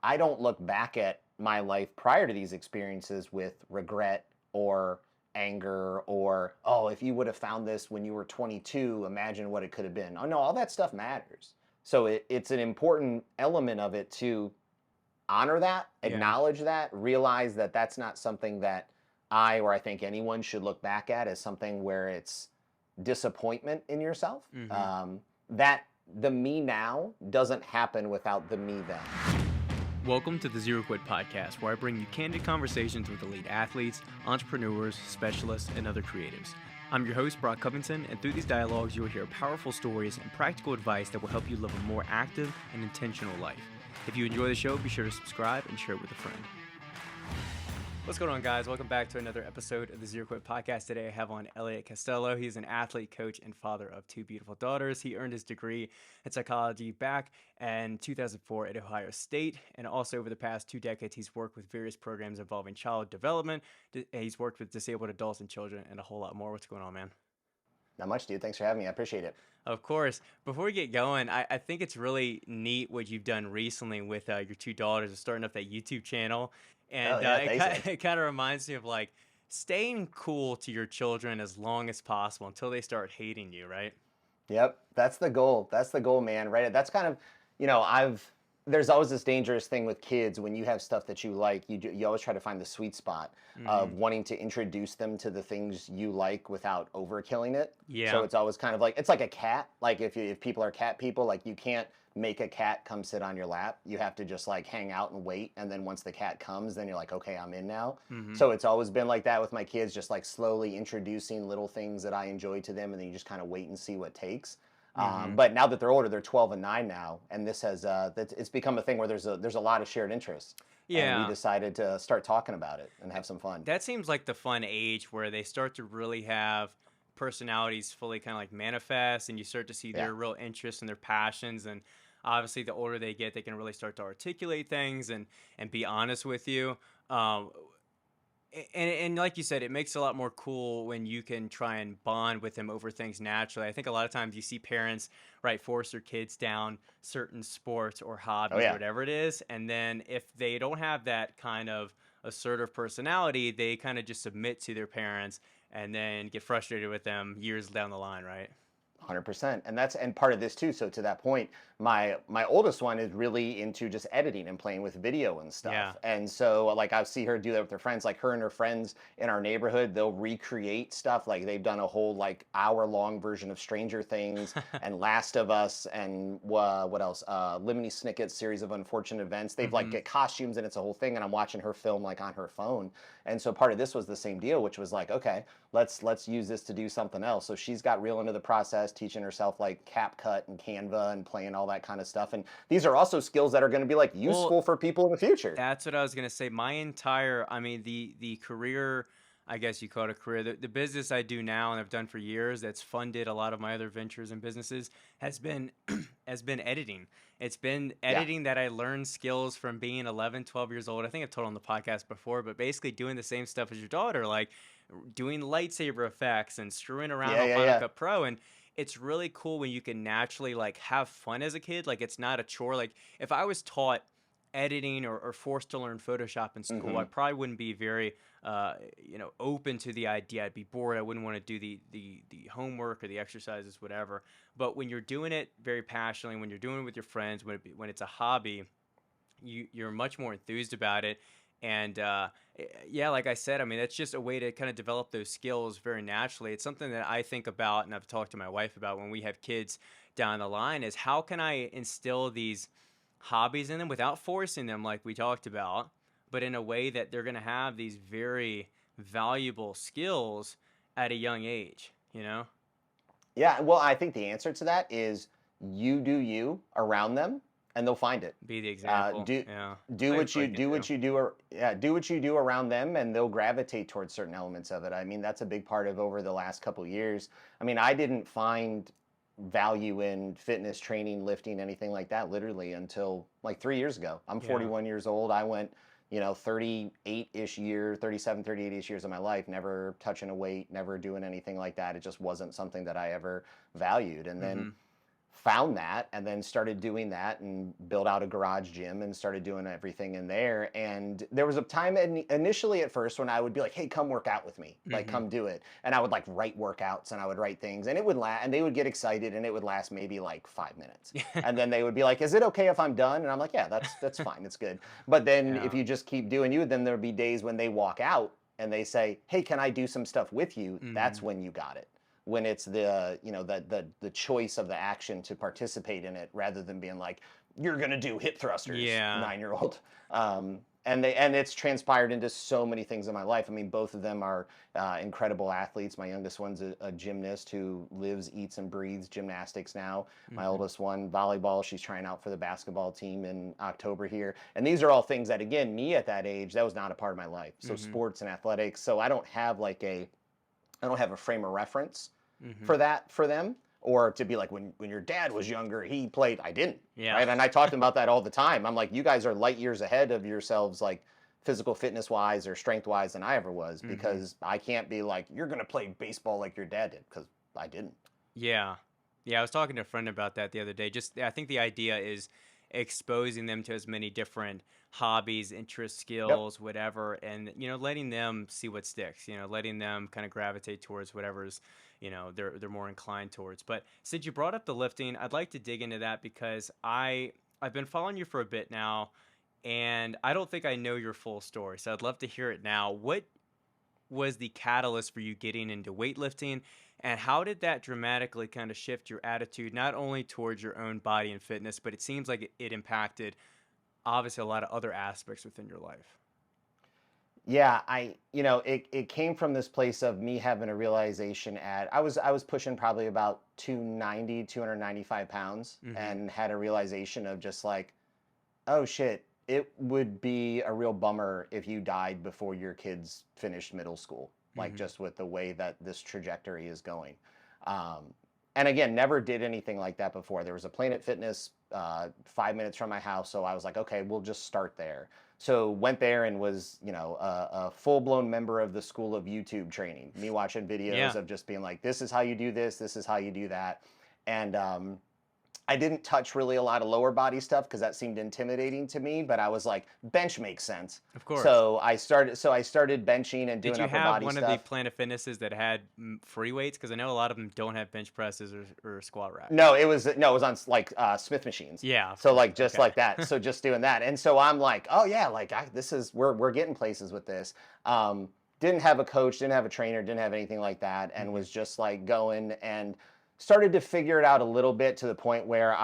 I don't look back at my life prior to these experiences with regret or anger or, oh, if you would have found this when you were 22, imagine what it could have been. Oh, no, all that stuff matters. So it's an important element of it to honor that, Yeah. acknowledge that, realize that that's not something that I think anyone should look back at as something where it's disappointment in yourself. Hmm. That the me now doesn't happen without the me then. Welcome to the Zero Quit Podcast, where I bring you candid conversations with elite athletes, entrepreneurs, specialists, and other creatives. I'm your host, Covington, and through these dialogues, you'll hear powerful stories and practical advice that will help you live a more active and intentional life. If you enjoy the show, be sure to subscribe and share it with a friend. What's going on, guys? Welcome back to another episode of the Zero Quit Podcast. Today I have on Elliott Castello. He's an athlete, coach, and father of two beautiful daughters. He earned his degree in psychology back in 2004 at Ohio State. And also over the past 2 decades, he's worked with various programs involving child development. He's worked with disabled adults and children and a whole lot more. What's going on, man? Not much, dude. Thanks for having me. I appreciate it. Of course. Before we get going, I think it's really neat what you've done recently with your two daughters of starting up that YouTube channel. Oh, And yeah. it Thanks, kind man. it kind of reminds me of like staying cool to your children as long as possible until they start hating you, right? Yep, that's the goal. That's the goal, man. Right? That's kind of, there's always this dangerous thing with kids when you have stuff that you like, you always try to find the sweet spot of Hmm. wanting to introduce them to the things you like without overkilling it. So Yeah. it's always kind of like it's like a cat. Like if people are cat people, like you can't make a cat come sit on your lap. You have to just like hang out and wait, and then once the cat comes, then you're like, okay, I'm in now. Hmm. So it's always been like that with my kids, just like slowly introducing little things that I enjoy to them, and then you just kind of wait and see what takes. Hmm. But now that they're older, they're 12 and 9 now, and this has it's become a thing where there's a lot of shared interests, and we Yeah. decided to start talking about it and have some fun. That seems like the fun age where they start to really have personalities fully kind of like manifest, and you start to see Yeah. their real interests and their passions. And obviously the older they get, they can really start to articulate things and be honest with you. um, and like you said, it makes it a lot more cool when you can try and bond with them over things naturally. I think a lot of times you see parents, right, force their kids down certain sports or Oh hobbies or yeah. whatever it is, and then if they don't have that kind of assertive personality, they kind of just submit to their parents and then get frustrated with them years down the line, right? 100%. And part of this too. So to that point, my oldest one is really into just editing and playing with video and Yeah. stuff. And so like I see her do that with her friends, like her and her friends in our neighborhood, they'll recreate stuff. Like they've done a whole like hour-long version of Stranger Things and Last of Us and what else? Lemony Snicket's Series of Unfortunate Events. They've like Hmm. get costumes and it's a whole thing. And I'm watching her film like on her phone. And so part of this was the same deal, which was like, okay, let's use this to do something else. So she's got real into the process, teaching herself like CapCut and Canva and playing all that kind of stuff. And these are also skills that are going to be like Well, useful for people in the future. that's what I was gonna say. I mean, the career, I guess you call it a career. The business I do now and I've done for years, that's funded a lot of my other ventures and businesses, has been has been editing. It's been Yeah. editing that I learned skills from being 11, 12 years old. I think I've told on the podcast before, but basically doing the same stuff as your daughter, like doing lightsaber effects and screwing around Yeah, on yeah, Final yeah. Cut Pro. And it's really cool when you can naturally like have fun as a kid. Like it's not a chore. Like if I was taught editing or forced to learn Photoshop in school, I Hmm. probably wouldn't be very, open to the idea. I'd be bored. I wouldn't want to do the homework or the exercises, whatever. But when you're doing it very passionately, when you're doing it with your friends, when it's a hobby, you're much more enthused about it. And yeah, like I said, I mean, that's just a way to kind of develop those skills very naturally. It's something that I think about and I've talked to my wife about when we have kids down the line is how can I instill these hobbies in them without forcing them, like we talked about, but in a way that they're going to have these very valuable skills at a young age, you know? Yeah. Well, I think the answer to that is you do you around them, and they'll find it. Be the Uh, example. do Yeah. do I what feel you like it do too. what you do or yeah, do what you do around them, and they'll gravitate towards certain elements of it. I mean, that's a big part of over the last couple years. I mean, I didn't find value in fitness training, lifting, anything like that literally until like 3 years ago. I'm Yeah. 41 years old. I went 38-ish year, 37, 38-ish years of my life, never touching a weight, never doing anything like that. It just wasn't something that I ever valued. And then Hmm. found that and then started doing that and built out a garage gym and started doing everything in there. And there was a time initially at first when I would be like, hey, come work out with me, like Mm-hmm. come do it. And I would like write workouts and I would write things and it would last and they would get excited and it would last maybe like 5 minutes. And then they would be like, is it okay if I'm done? And I'm like, yeah, that's fine. It's good. But then if Yeah. you just keep doing you, then there'll be days when they walk out and they say, hey, can I do some stuff with you? That's Mm-hmm. when you got it, when it's the the choice of the action to participate in it rather than being like you're gonna do hip thrusters, Yeah. 9-year-old. And it's transpired into so many things in my life. I mean, both of them are incredible athletes. My youngest one's a gymnast who lives, eats, and breathes gymnastics now. My Mm-hmm. oldest one, volleyball. She's trying out for the basketball team in October here. And these are all things that, again, me at that age, that was not a part of my life. So Mm-hmm. sports and athletics. So I don't have a frame of reference Mm-hmm. for that for them, or to be like when your dad was younger he played. I didn't, Yeah. right? And I talked about that all the time. I'm like, you guys are light years ahead of yourselves, like physical fitness wise or strength wise, than I ever was, Mm-hmm. because I can't be like you're gonna play baseball like your dad did, because I didn't. Yeah. Yeah, I was talking to a friend about that the other day. Just I think the idea is exposing them to as many different hobbies, interests, Yep. skills, whatever, and letting them see what sticks, letting them kind of gravitate towards whatever's, they're more inclined towards. But since you brought up the lifting, I'd like to dig into that because I've been following you for a bit now and I don't think I know your full story. So I'd love to hear it now. What was the catalyst for you getting into weightlifting, and how did that dramatically kind of shift your attitude not only towards your own body and fitness, but it seems like it impacted obviously a lot of other aspects within your life? Yeah, it came from this place of me having a realization at I was pushing probably about 290, 295 pounds, Mhm. and had a realization of just like, oh shit, it would be a real bummer if you died before your kids finished middle school, like Mhm. just with the way that this trajectory is going. Um, and again, never did anything like that before. There was a Planet Fitness 5 minutes from my house, so I was like, okay, we'll just start there. So went there and was, a full-blown member of the school of YouTube training. Me watching videos Yeah. of just being like, this is how you do this is how you do that. And I didn't touch really a lot of lower body stuff because that seemed intimidating to me, but I was like, bench makes sense. Of course. So I started benching and Did doing you upper have body one of the stuff. Planet Fitnesses that had free weights? Because I know a lot of them don't have bench presses or squat racks. No, it was on like Smith machines. Yeah, of So course. like just Okay. like that. So just doing that. And so I'm like, oh yeah, like this is we're getting places with this. Didn't have a coach, didn't have a trainer, didn't have anything like that, and Mhm. was just like going and started to figure it out a little bit, to the point where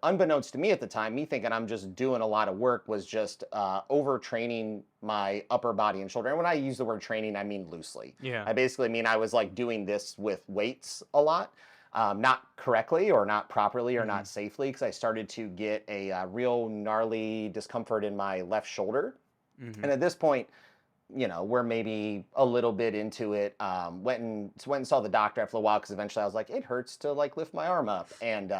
unbeknownst to me at the time, me thinking I'm just doing a lot of work, was just overtraining my upper body and shoulder. And when I use the word training, I mean loosely. Yeah. I basically mean I was like doing this with weights a lot, not correctly or not properly or not Mhm. safely, because I started to get a real gnarly discomfort in my left shoulder. Mhm. And at this point, we're maybe a little bit into it. Went and saw the doctor after a while, because eventually I was like, it hurts to like lift my arm up, and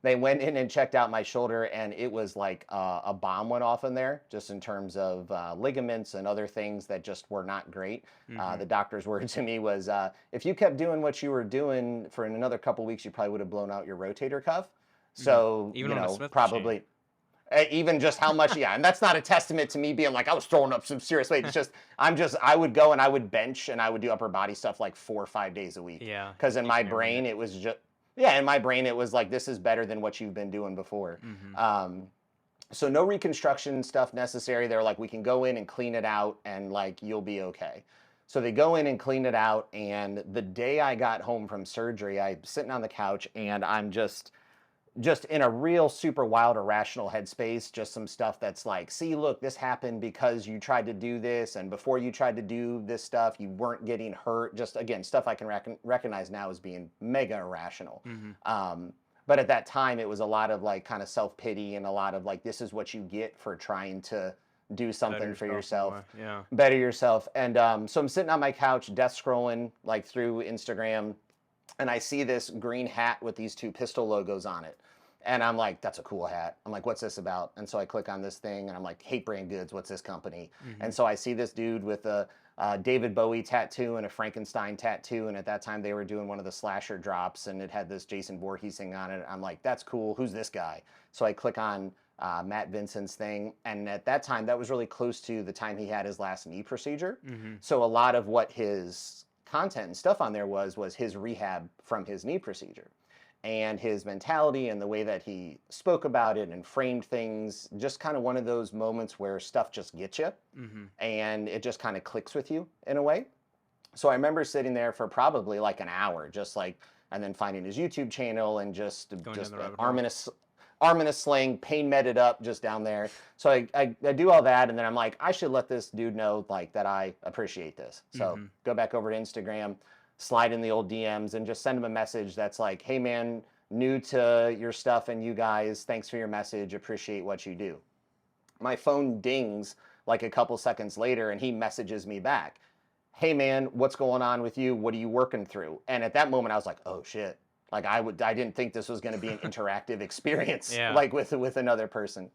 they went in and checked out my shoulder, and it was like a bomb went off in there, just in terms of ligaments and other things that just were not great. Mhm. The doctor's word to me was, if you kept doing what you were doing for another couple weeks, you probably would have blown out your rotator cuff. Mhm. So, Even on a Smith machine. probably even just how much, yeah. And that's not a testament to me being like I was throwing up some serious weight. It's just I would go and I would bench and I would do upper body stuff like 4 or 5 days a week, Yeah, because just in keep my hammering brain it. it was just, yeah, in my brain it was like, this is better than what you've been doing before. Mhm. um so no reconstruction stuff necessary. They're like, we can go in and clean it out and like you'll be okay. So they go in and clean it out, and the day I got home from surgery, I'm sitting on the couch and I'm just in a real super wild irrational headspace. Just some stuff that's like, see, look, this happened because you tried to do this, and before you tried to do this stuff you weren't getting hurt. Just again, stuff I can recognize now as being mega irrational. Mhm. um, but at that time it was a lot of like kind of self-pity, and a lot of like, this is what you get for trying to do Better something for yourself yourself, more. Yeah. better yourself. And so I'm sitting on my couch death scrolling like through Instagram, and I see this green hat with these two pistol logos on it. And I'm like, that's a cool hat. I'm like, what's this about? And so I click on this thing and I'm like, Hate Brand Goods, what's this company? Mm-hmm. And so I see this dude with a David Bowie tattoo and a Frankenstein tattoo. And at that time they were doing one of the slasher drops and it had this Jason Voorhees thing on it. I'm like, that's cool. Who's this guy? So I click on Matt Vincent's thing. And at that time, that was really close to the time he had his last knee procedure. Mm-hmm. So a lot of what his content and stuff on there was his rehab from his knee procedure. And his mentality and the way that he spoke about it and framed things, just kind of one of those moments where stuff just gets you Mm-hmm. and it just kind of clicks with you in a way. So I remember sitting there for probably like an hour, just like, and then finding his YouTube channel and just Going just down the rabbit arm hole. in a arm in a sling, pain meted up, just down there. So I do all that, and then I'm like, I should let this dude know like that I appreciate this. So Mm-hmm. go back over to Instagram, slide in the old DMs, and just send him a message that's like, hey man, new to your stuff and you guys, thanks for your message, appreciate what you do. My phone dings like a couple seconds later, and he messages me back, hey man, what's going on with you? What are you working through? And at that moment I was like, oh shit. Like I didn't think this was going to be an interactive experience Yeah. like with another person.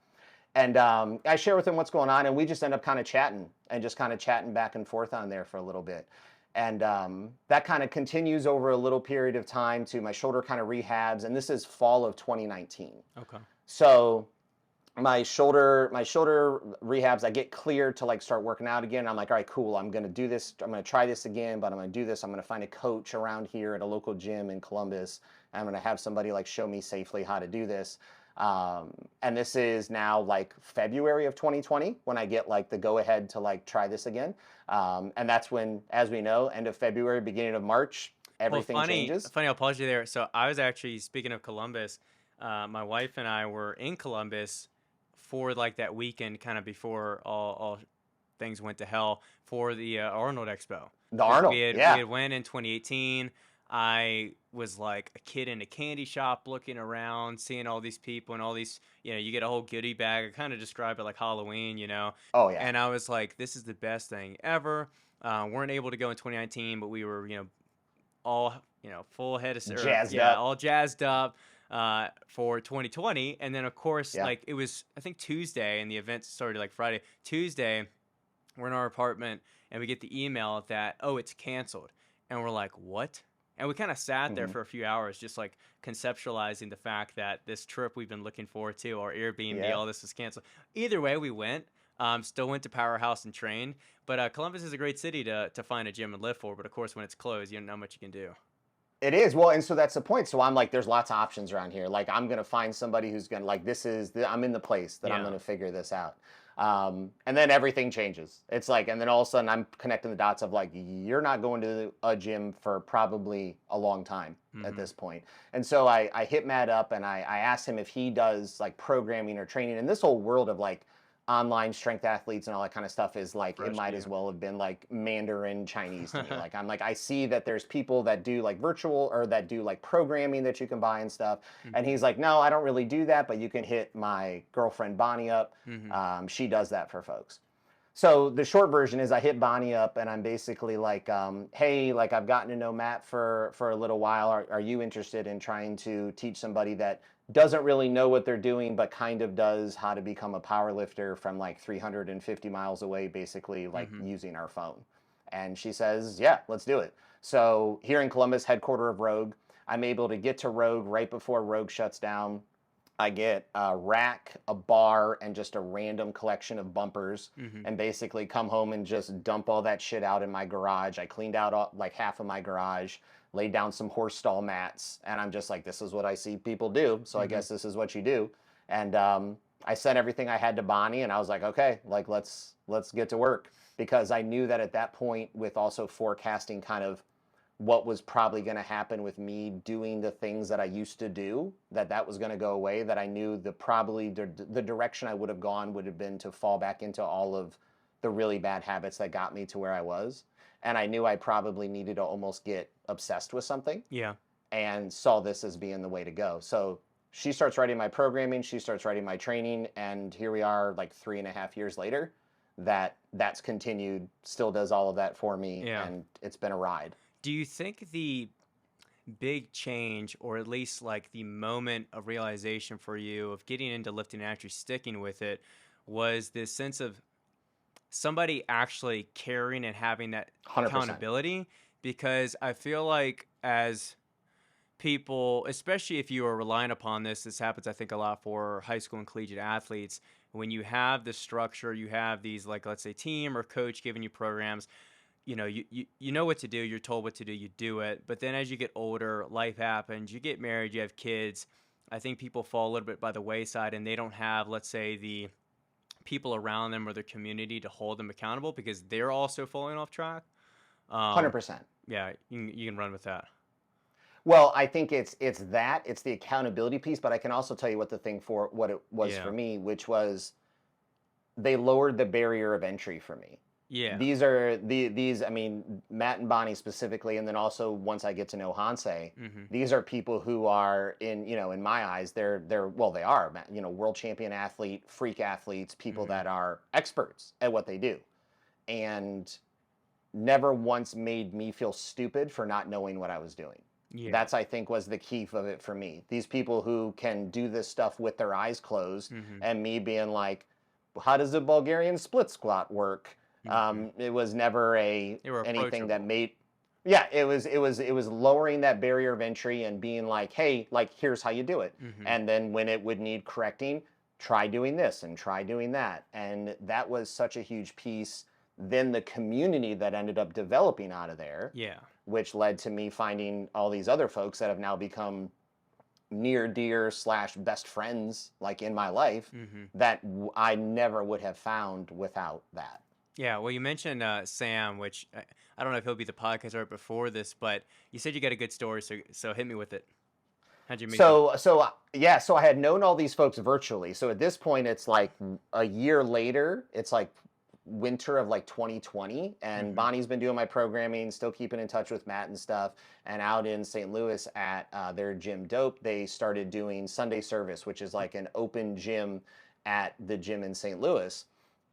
And I share with him what's going on, and we just end up kind of chatting and just kind of chatting back and forth on there for a little bit. And that kind of continues over a little period of time to my shoulder kind of rehabs, and this is fall of 2019. Okay. So my shoulder rehabs, I get cleared to like start working out again. I'm like, all right, cool. I'm gonna do this. I'm gonna try this again, but I'm gonna do this. I'm gonna find a coach around here at a local gym in Columbus. And I'm gonna have somebody like show me safely how to do this. And this is now like February of 2020 when I get like the go ahead to like try this again. And that's when, as we know, end of February, beginning of March, Well, everything changes. funny. I'll pause you there. So I was actually speaking of Columbus. My wife and I were in Columbus for like that weekend, kind of before all things went to hell for the Arnold Expo. The Because Arnold, we yeah. had went in 2018. I was like a kid in a candy shop looking around, seeing all these people and all these, you get a whole goodie bag. I kind of describe it like Halloween. Oh yeah. And I was like, this is the best thing ever. Weren't able to go in 2019, but we were, all, full head of, or Jazzed yeah, up. all jazzed up for 2020. And then of course, Yeah. like it was, I think Tuesday, and the event started like Friday. Tuesday, we're in our apartment and we get the email that, oh, it's canceled. And we're like, what? And we kind of sat there Mhm. for a few hours, just like conceptualizing the fact that this trip we've been looking forward to, our Airbnb, Yeah. all this is canceled. Either way, we went. Still went to Powerhouse and trained. But Columbus is a great city to find a gym and live for. But of course, when it's closed, you don't know how much you can do. It is. Well, and so that's the point. So I'm like, there's lots of options around here. Like, I'm going to find somebody who's going to, like, I'm in the place that I'm Yeah. going to figure this out. And then everything changes. It's like, and then all of a sudden I'm connecting the dots of like, you're not going to a gym for probably a long time at Mm-hmm. this point. And so I hit Matt up and I asked him if he does like programming or training. And this whole world of like online strength athletes and all that kind of stuff is like, it Fresh to might as you. well have been like Mandarin Chinese to me. Like, I'm like, I see that there's people that do like virtual or that do like programming that you can buy and stuff. And Mm-hmm. he's like, no, I don't really do that, but you can hit my girlfriend Bonnie up. Mm-hmm. She does that for folks. So the short version is I hit Bonnie up and I'm basically like, hey, like I've gotten to know Matt for a little while. Are you interested in trying to teach somebody that doesn't really know what they're doing, but kind of does how to become a power lifter from like 350 miles away, basically like Mm-hmm. using our phone? And she says, yeah, let's do it. So here in Columbus, headquarter of Rogue, I'm able to get to Rogue right before Rogue shuts down. I get a rack, a bar, and just a random collection of bumpers, Mm-hmm. and basically come home and just dump all that shit out in my garage. I cleaned out like half of my garage, laid down some horse stall mats, and I'm just like, this is what I see people do, so I Mm-hmm. guess this is what you do. And I sent everything I had to Bonnie, and I was like, okay, like let's get to work, because I knew that at that point, with also forecasting kind of what was probably going to happen with me doing the things that I used to do, that was going to go away, that I knew the direction I would have gone would have been to fall back into all of the really bad habits that got me to where I was. And I knew I probably needed to almost get obsessed with something, Yeah. and saw this as being the way to go. So she starts writing my programming, she starts writing my training, and here we are like 3.5 years later, that's continued, still does all of that for me, Yeah. and it's been a ride. Do you think big change, or at least like the moment of realization for you of getting into lifting and actually sticking with it, was this sense of somebody actually caring and having that 100%. accountability? Because I feel like as people, especially if you are relying upon this happens, I think, a lot for high school and collegiate athletes. When you have the structure, you have these, like, let's say, team or coach giving you programs, you know what to do, you're told what to do, you do it. But then as you get older, life happens, you get married, you have kids. I think people fall a little bit by the wayside, and they don't have, let's say, the people around them or their community to hold them accountable because they're also falling off track. Um, 100%. yeah, you can run with that. Well, I think it's the accountability piece, but I can also tell you what it was Yeah. for me, which was they lowered the barrier of entry for me. Yeah. These I mean, Matt and Bonnie specifically, and then also once I get to know Hanse, Mm-hmm. these are people who are in my eyes, they are, world champion athlete, freak athletes, people Mm-hmm. that are experts at what they do. And never once made me feel stupid for not knowing what I was doing. Yeah. That's, I think, was the key of it for me. These people who can do this stuff with their eyes closed, Mm-hmm. and me being like, how does a Bulgarian split squat work? Mm-hmm. It was never They were anything that approachable. made, yeah, it was lowering that barrier of entry and being like, hey, like, here's how you do it. Mm-hmm. And then when it would need correcting, try doing this and try doing that. And that was such a huge piece. Then the community that ended up developing out of there, Yeah. which led to me finding all these other folks that have now become near dear / best friends, like, in my life, Mm-hmm. that I never would have found without that. Yeah. Well, you mentioned Sam, which I don't know if he'll be the podcast right before this, but you said you got a good story, so hit me with it. How'd you meet them? Yeah, so I had known all these folks virtually. So at this point, it's like a year later. It's like winter of like 2020, and Mm-hmm. Bonnie's been doing my programming, still keeping in touch with Matt and stuff. And out in St. Louis at their gym Dope, they started doing Sunday service, which is like an open gym at the gym in St. Louis.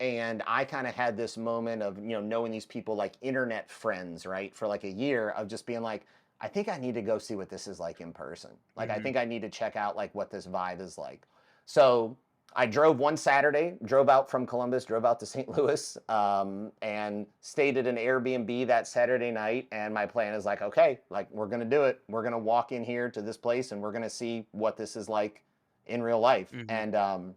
And I kind of had this moment of, knowing these people like internet friends, right, for like a year, of just being like, I think I need to go see what this is like in person. Like, I Mm-hmm. think I need to check out like what this vibe is like. So I drove one Saturday, drove out from Columbus, drove out to St. Louis, and stayed at an Airbnb that Saturday night. And my plan is like, okay, like, we're gonna do it. We're gonna walk in here to this place, and we're gonna see what this is like in real life. Mm-hmm. And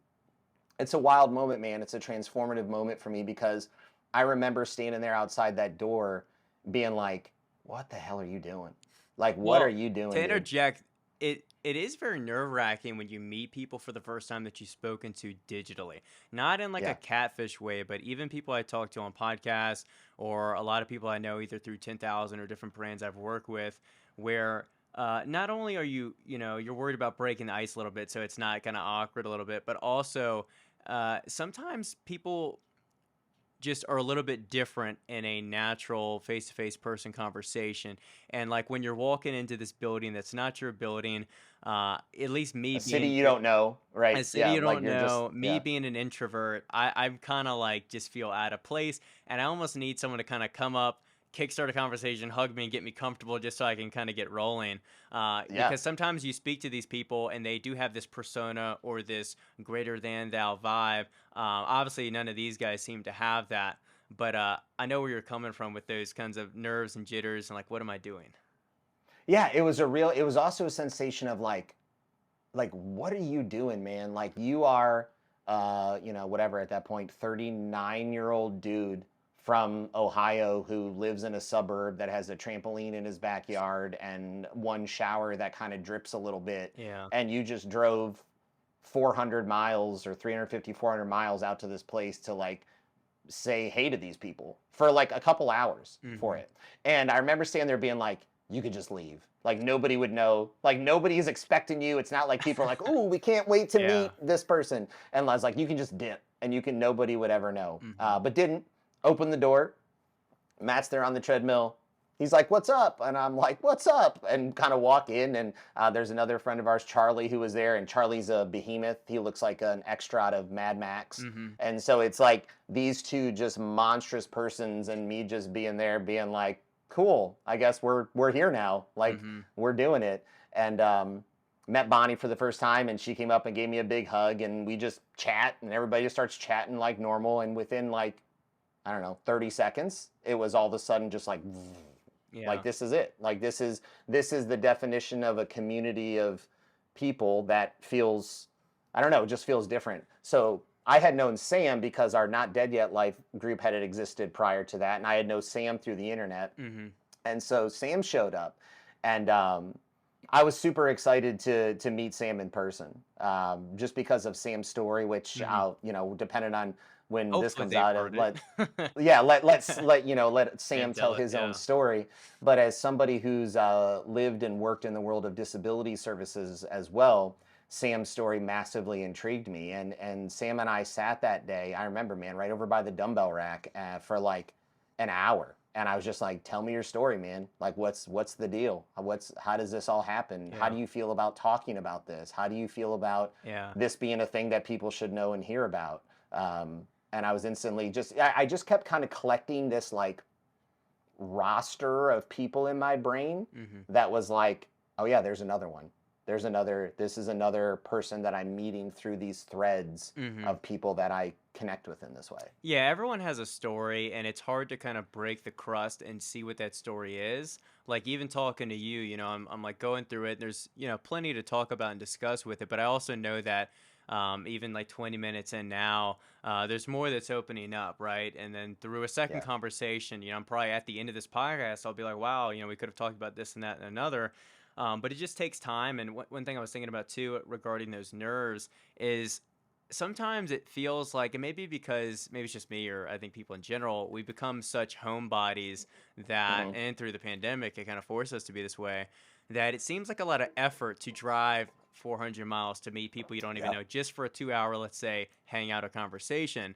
it's a wild moment, man. It's a transformative moment for me, because I remember standing there outside that door being like, what the hell are you doing? Like, what are Well, you to doing, dude? interject, it is very nerve-wracking when you meet people for the first time that you've spoken to digitally. Not in like a Yeah. catfish way, but even people I talk to on podcasts, or a lot of people I know either through 10,000 or different brands I've worked with, where not only are you're worried about breaking the ice a little bit, so it's not kind of awkward a little bit, but also sometimes people just are a little bit different in a natural face-to-face person conversation. And like when you're walking into this building that's not your building, at least me A city being you don't know, a right? city Yeah. you Like, don't you're just, know, me yeah. being an introvert, I'm kind of like just feel out of place, and I almost need someone to kind of come up, kickstart a conversation, hug me, and get me comfortable, just so I can kind of get rolling. Yeah. Because sometimes you speak to these people, and they do have this persona or this greater than thou vibe. Obviously, none of these guys seem to have that, but I know where you're coming from with those kinds of nerves and jitters, and like, what am I doing? Yeah. It was also a sensation of like, what are you doing, man? Like, you are, whatever, at that point, 39-year-old dude from Ohio who lives in a suburb that has a trampoline in his backyard and one shower that kind of drips a little bit. Yeah. And you just drove 400 miles or 350, 400 miles out to this place to, like, say hey to these people for like a couple hours for Hmm. it. And I remember standing there being like, you could just leave. Like, nobody would know. Like, nobody is expecting you. It's not like people are like, oh, we can't wait to Yeah. meet this person. And I was like, you can just dip, and nobody would ever know. Hmm. But didn't. Open the door. Matt's there on the treadmill. He's like, what's up? And I'm like, what's up? And kind of walk in. And there's another friend of ours, Charlie, who was there. And Charlie's a behemoth. He looks like an extra out of Mad Max. Hmm. And so it's like these two just monstrous persons, and me just being there being like, cool. I guess we're here now. Like Mm-hmm. we're doing it. And met Bonnie for the first time, and she came up and gave me a big hug, and we just chat, and everybody just starts chatting like normal. And within like I don't know 30 seconds, it was all of a sudden just like Yeah. this is it. Like this is the definition of a community of people that feels I don't know, it just feels different. So I had known Sam because our Not Dead Yet Life group had existed prior to that, and I had known Sam through the internet. Mm-hmm. And so Sam showed up, and I was super excited to meet Sam in person, just because of Sam's story, which Mm-hmm. I'll depending on when this Hopefully comes they've out, heard it. let yeah let Sam And tell tell it. his own Yeah. story. But as somebody who's lived and worked in the world of disability services as well, Sam's story massively intrigued me, and Sam and I sat that day. I remember, man, right over by the dumbbell rack for like an hour, and I was just like, "Tell me your story, man. Like, what's the deal? How does this all happen? How Yeah. do you feel about talking about this? How do you feel about Yeah. this being a thing that people should know and hear about?" And I was instantly I just kept kind of collecting this like roster of people in my brain Mm-hmm. that was like, oh yeah, there's another one. This is another person that I'm meeting through these threads Mm-hmm. of people that I connect with in this way. Yeah, everyone has a story, and it's hard to kind of break the crust and see what that story is. Like even talking to you, I'm like going through it. There's plenty to talk about and discuss with it, but I also know that even like 20 minutes in now, there's more that's opening up, right? And then through a second Yeah. conversation, I'm probably at the end of this podcast, I'll be like, wow, we could have talked about this and that and another. But it just takes time. And one thing I was thinking about too regarding those nerves is sometimes it feels like, and maybe because maybe it's just me or I think people in general, we become such homebodies that, Hmm. and through the pandemic, it kind of forced us to be this way, that it seems like a lot of effort to drive 400 miles to meet people you don't even Yeah. know just for a 2 hour, let's say, hangout or conversation.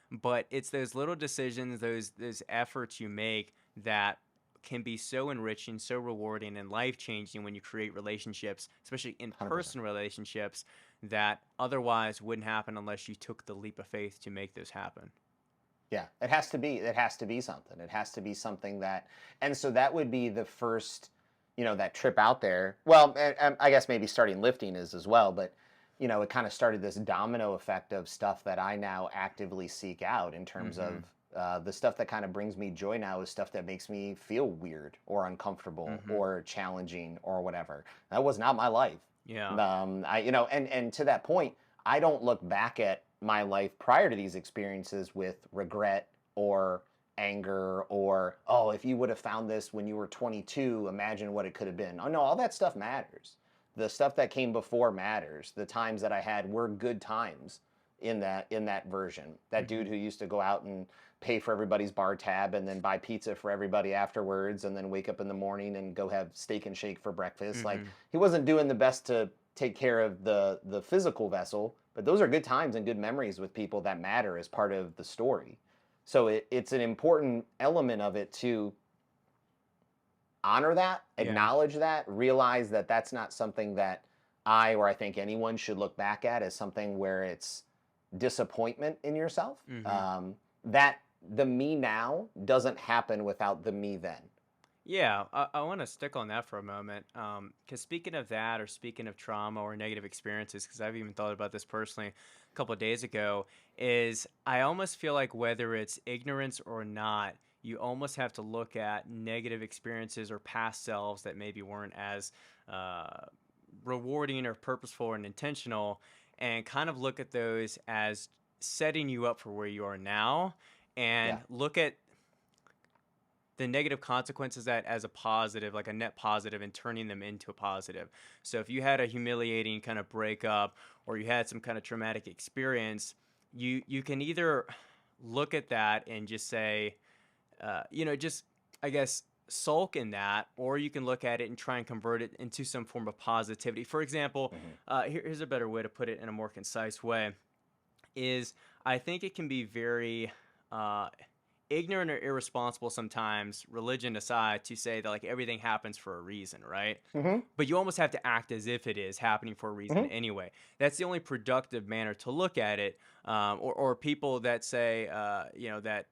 But it's those little decisions, those efforts you make that can be so enriching, so rewarding, and life changing when you create relationships, especially in 100%. person relationships that otherwise wouldn't happen unless you took the leap of faith to make those happen. Yeah, it has to be something. It has to be something that, and so that would be the first, that trip out there. Well, and I guess maybe starting lifting is as well, but it kind of started this domino effect of stuff that I now actively seek out in terms Mhm. of the stuff that kind of brings me joy now is stuff that makes me feel weird or uncomfortable Mhm. or challenging or whatever. That was not my life. Yeah. And to that point, I don't look back at my life prior to these experiences with regret or anger or, oh, if you would have found this when you were 22, imagine what it could have been. Oh no, all that stuff matters. The stuff that came before matters. The times that I had were good times in that version. That dude Mhm. who used to go out and pay for everybody's bar tab and then buy pizza for everybody afterwards and then wake up in the morning and go have steak and shake for breakfast. Like Mhm. he wasn't doing the best to take care of the physical vessel, but those are good times and good memories with people that matter as part of the story. So it's an important element of it to honor that, Yeah. acknowledge that, realize that that's not something that I or I think anyone should look back at as something where it's disappointment in yourself. Mhm. That the me now doesn't happen without the me then. Yeah, I want to stick on that for a moment. Because speaking of that, or speaking of trauma or negative experiences, because I've even thought about this personally a couple of days ago, is I almost feel like whether it's ignorance or not, you almost have to look at negative experiences or past selves that maybe weren't as uh, rewarding or purposeful and intentional, and kind of look at those as setting you up for where you are now, Yeah. and look at the negative consequences that as a positive, like a net positive, and turning them into a positive. So if you had a humiliating kind of breakup or you had some kind of traumatic experience, you can either look at that and just say, just I guess sulk in that, or you can look at it and try and convert it into some form of positivity. For example, Hmm. here's a better way to put it in a more concise way: is I think it can be very uh, ignorant or irresponsible sometimes, religion aside, to say that like everything happens for a reason, right? Hmm. But you almost have to act as if it is happening for a reason Hmm. anyway. That's the only productive manner to look at it. Or people that say, that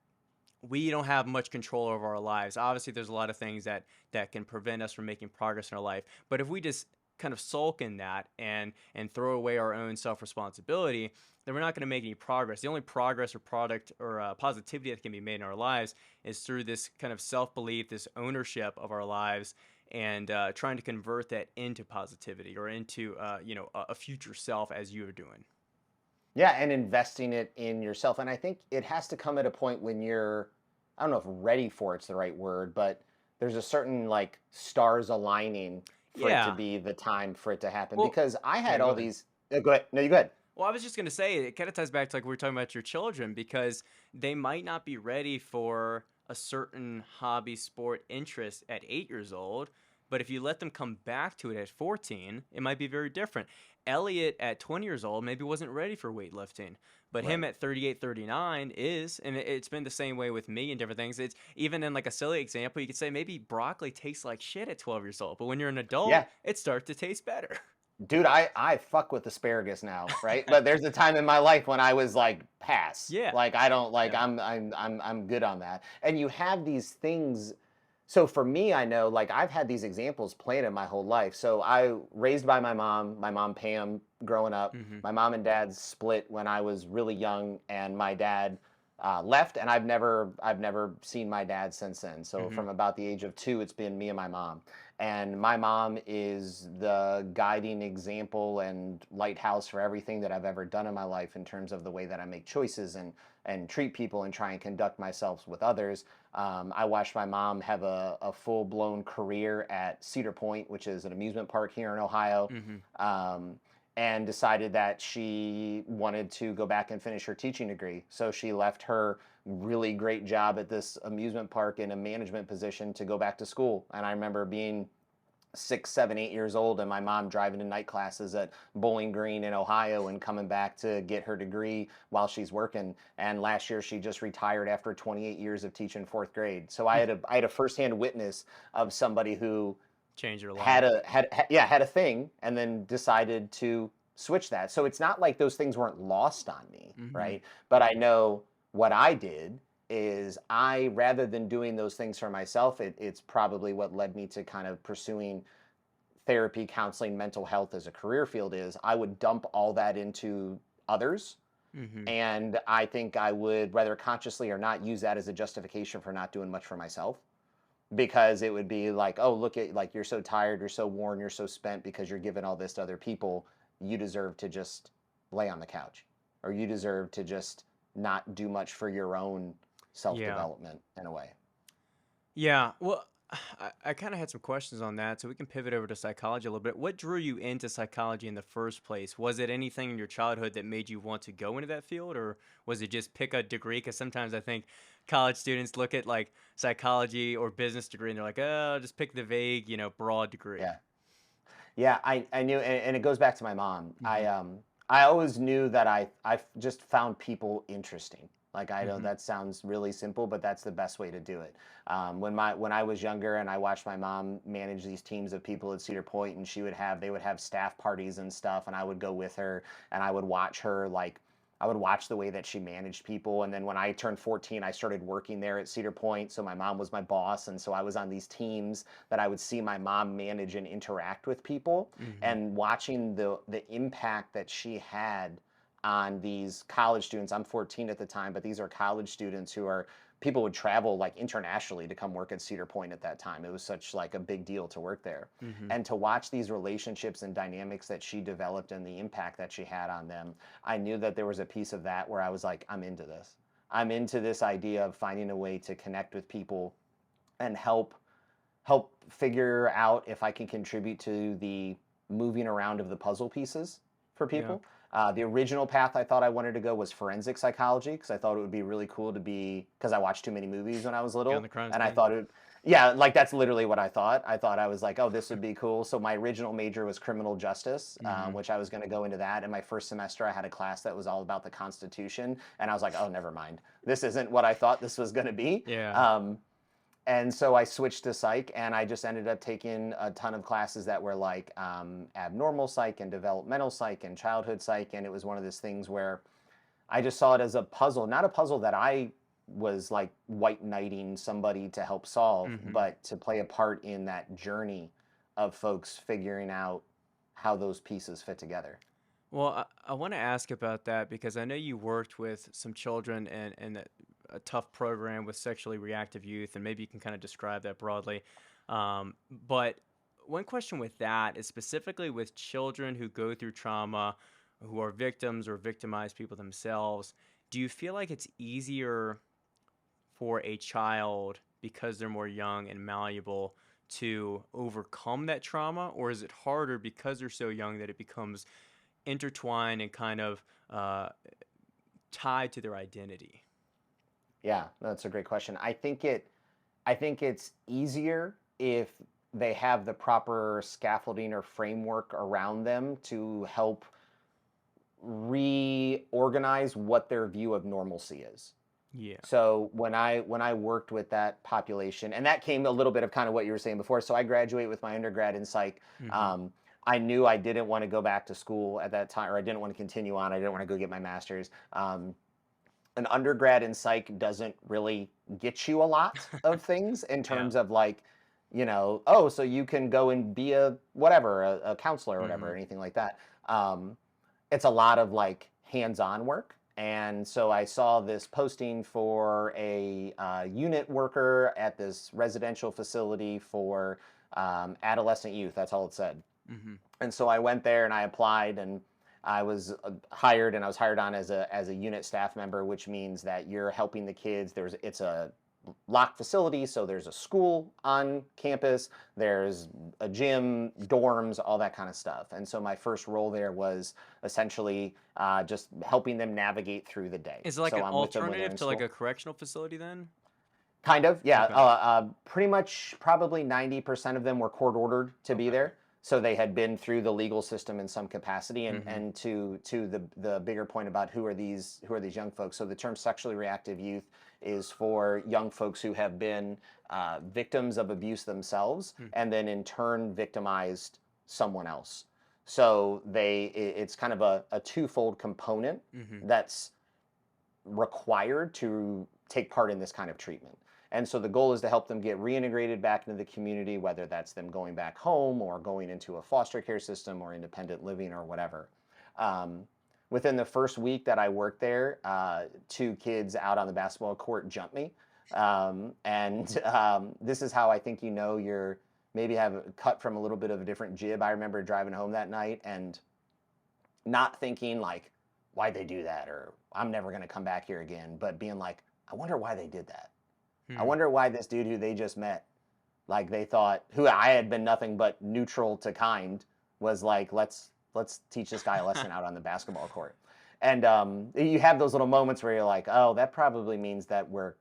we don't have much control over our lives. Obviously, there's a lot of things that can prevent us from making progress in our life. But if we just kind of sulk in that and throw away our own self responsibility, then we're not going to make any progress. The only progress or product or positivity that can be made in our lives is through this kind of self belief, this ownership of our lives, and trying to convert that into positivity or into a future self, as you are doing. Yeah, and investing it in yourself. And I think it has to come at a point when you're, I don't know if ready for it's the right word, but there's a certain like stars aligning for it to Yeah. be the time for it to happen. Well, Because I yeah. had Go all ahead. these, go ahead. No, you go ahead. Well, I was just gonna say it kind of ties back to like we were talking about your children because they might not be ready for a certain hobby, sport, interest at 8 years old, but if you let them come back to it at 14, it might be very different. Elliot at 20 years old maybe wasn't ready for weightlifting, but him Right. at 38, 39 is, and it's been the same way with me and different things. It's even in like a silly example, you could say maybe broccoli tastes like shit at 12 years old, but when you're an adult, Yeah. it starts to taste better. Dude, I fuck with asparagus now, right? But there's a time in my life when I was like pass. Yeah. Like I don't like Yeah. I'm good on that. And you have these things. So for me, I know like I've had these examples planted my whole life. So I raised by my mom Pam growing up. Hmm. My mom and dad split when I was really young, and my dad left, and I've never seen my dad since then. So Hmm. from about the age of 2, it's been me and my mom. And my mom is the guiding example and lighthouse for everything that I've ever done in my life in terms of the way that I make choices and treat people and try and conduct myself with others. I watched my mom have a full blown career at Cedar Point, which is an amusement park here in Ohio. Hmm. Um, and decided that she wanted to go back and finish her teaching degree. So she left her really great job at this amusement park in a management position to go back to school. And I remember being 6, 7, 8 years old, and my mom driving to night classes at Bowling Green in Ohio and coming back to get her degree while she's working. And last year she just retired after 28 years of teaching fourth grade. So I had a firsthand witness of somebody who Change your life. had a thing and then decided to switch that. So it's not like those things weren't lost on me, Hmm. right? But I know what I did is I, rather than doing those things for myself, it's probably what led me to kind of pursuing therapy, counseling, mental health as a career field. Is I would dump all that into others, Hmm. and I think I would, whether consciously or not, use that as a justification for not doing much for myself, because it would be like, oh, look at, like, you're so tired, you're so worn, you're so spent because you're giving all this to other people. You deserve to just lay on the couch, or you deserve to just not do much for your own self Yeah. development in a way. Yeah. Well, I kind of had some questions on that, so we can pivot over to psychology a little bit. What drew you into psychology in the first place? Was it anything in your childhood that made you want to go into that field, or was it just pick a degree? Because sometimes I think college students look at like psychology or business degree and they're like, oh, just pick the vague, broad degree. Yeah. Yeah, I knew, and it goes back to my mom. Hmm. I always knew that I just found people interesting. Like, I know Hmm. that sounds really simple, but that's the best way to do it. When I was younger and I watched my mom manage these teams of people at Cedar Point, and they would have staff parties and stuff, and I would go with her, and I would watch her, like, I would watch the way that she managed people. And then when I turned 14, I started working there at Cedar Point. So my mom was my boss. And so I was on these teams that I would see my mom manage and interact with people, Hmm. and watching the impact that she had on these college students. I'm 14 at the time, but these are college students who are, people would travel like internationally to come work at Cedar Point at that time. It was such like a big deal to work there. Hmm. And to watch these relationships and dynamics that she developed and the impact that she had on them, I knew that there was a piece of that where I was like, I'm into this. I'm into this idea of finding a way to connect with people and help figure out if I can contribute to the moving around of the puzzle pieces for Yeah. people. The original path I thought I wanted to go was forensic psychology, because I thought it would be really cool to be, because I watched too many movies when I was Be on little, the crime and I scene. thought it, yeah, like that's literally what I thought. I thought I was like, oh, this would be cool. So my original major was criminal justice, Hmm. which I was going to go into that. And my first semester, I had a class that was all about the Constitution, and I was like, oh, never mind. This isn't what I thought this was going to be. Yeah. And so I switched to psych, and I just ended up taking a ton of classes that were like abnormal psych and developmental psych and childhood psych. And it was one of those things where I just saw it as a puzzle, not a puzzle that I was like white knighting somebody to help solve, Mm-hmm. but to play a part in that journey of folks figuring out how those pieces fit together. Well, I want to ask about that because I know you worked with some children and a tough program with sexually reactive youth, and maybe you can kind of describe that broadly. But one question with that is specifically with children who go through trauma, who are victims or victimized people themselves. Do you feel like it's easier for a child because they're more young and malleable to overcome that trauma, or is it harder because they're so young that it becomes intertwined and kind of uh, tied to their identity? Yeah, that's a great question. I think it's easier if they have the proper scaffolding or framework around them to help reorganize what their view of normalcy is. Yeah. So when I worked with that population, and that came a little bit of kind of what you were saying before. So I graduated with my undergrad in psych. Mm-hmm. Um, I knew I didn't want to go back to school at that time, or I didn't want to continue on. I didn't want to go get my master's. An undergrad in psych doesn't really get you a lot of things in Yeah. terms of like, oh, so you can go and be a whatever, a counselor or whatever, Mm-hmm. or anything like that. Um, it's a lot of like hands-on work. And so I saw this posting for a unit worker at this residential facility for adolescent youth. That's all it said. Mm-hmm. And so I went there and I applied and I was hired, and I was hired on as a unit staff member, which means that you're helping the kids. It's a locked facility, so there's a school on campus, there's a gym, dorms, all that kind of stuff. And so my first role there was essentially just helping them navigate through the day. Is it like So an I'm with them when they're alternative in to like school. a correctional facility then? Kind of, yeah. Okay. Pretty much, probably 90% of them were court ordered to be Okay. there, so they had been through the legal system in some capacity. And Mm-hmm. and to the bigger point about who are these young folks. So the term sexually reactive youth is for young folks who have been victims of abuse themselves, and then in turn victimized someone else. So it's kind of a twofold component Mm-hmm. that's required to take part in this kind of treatment. And so the goal is to help them get reintegrated back into the community, whether that's them going back home or going into a foster care system or independent living or whatever. Um, Within the first week that I worked there, two kids out on the basketball court jumped me. This is how I think you're maybe have cut from a little bit of a different jib. I remember driving home that night and not thinking like, why'd they do that? Or I'm never going to come back here again. But being like, I wonder why they did that. I Mm-hmm. wonder why this dude who they just met, like they thought, who I had been nothing but neutral to kind, was like, let's teach this guy a lesson out on the basketball court. And you have those little moments where you're like, oh, that probably means that we're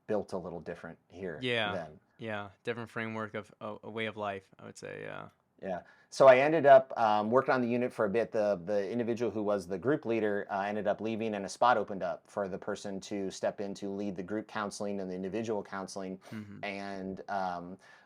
built a little different here Yeah. then. Yeah. Different framework of a way of life, I would say. Yeah. Yeah. So I ended up working on the unit for a bit. The individual who was the group leader ended up leaving, and a spot opened up for the person to step in to lead the group counseling and the individual counseling. Mm-hmm. And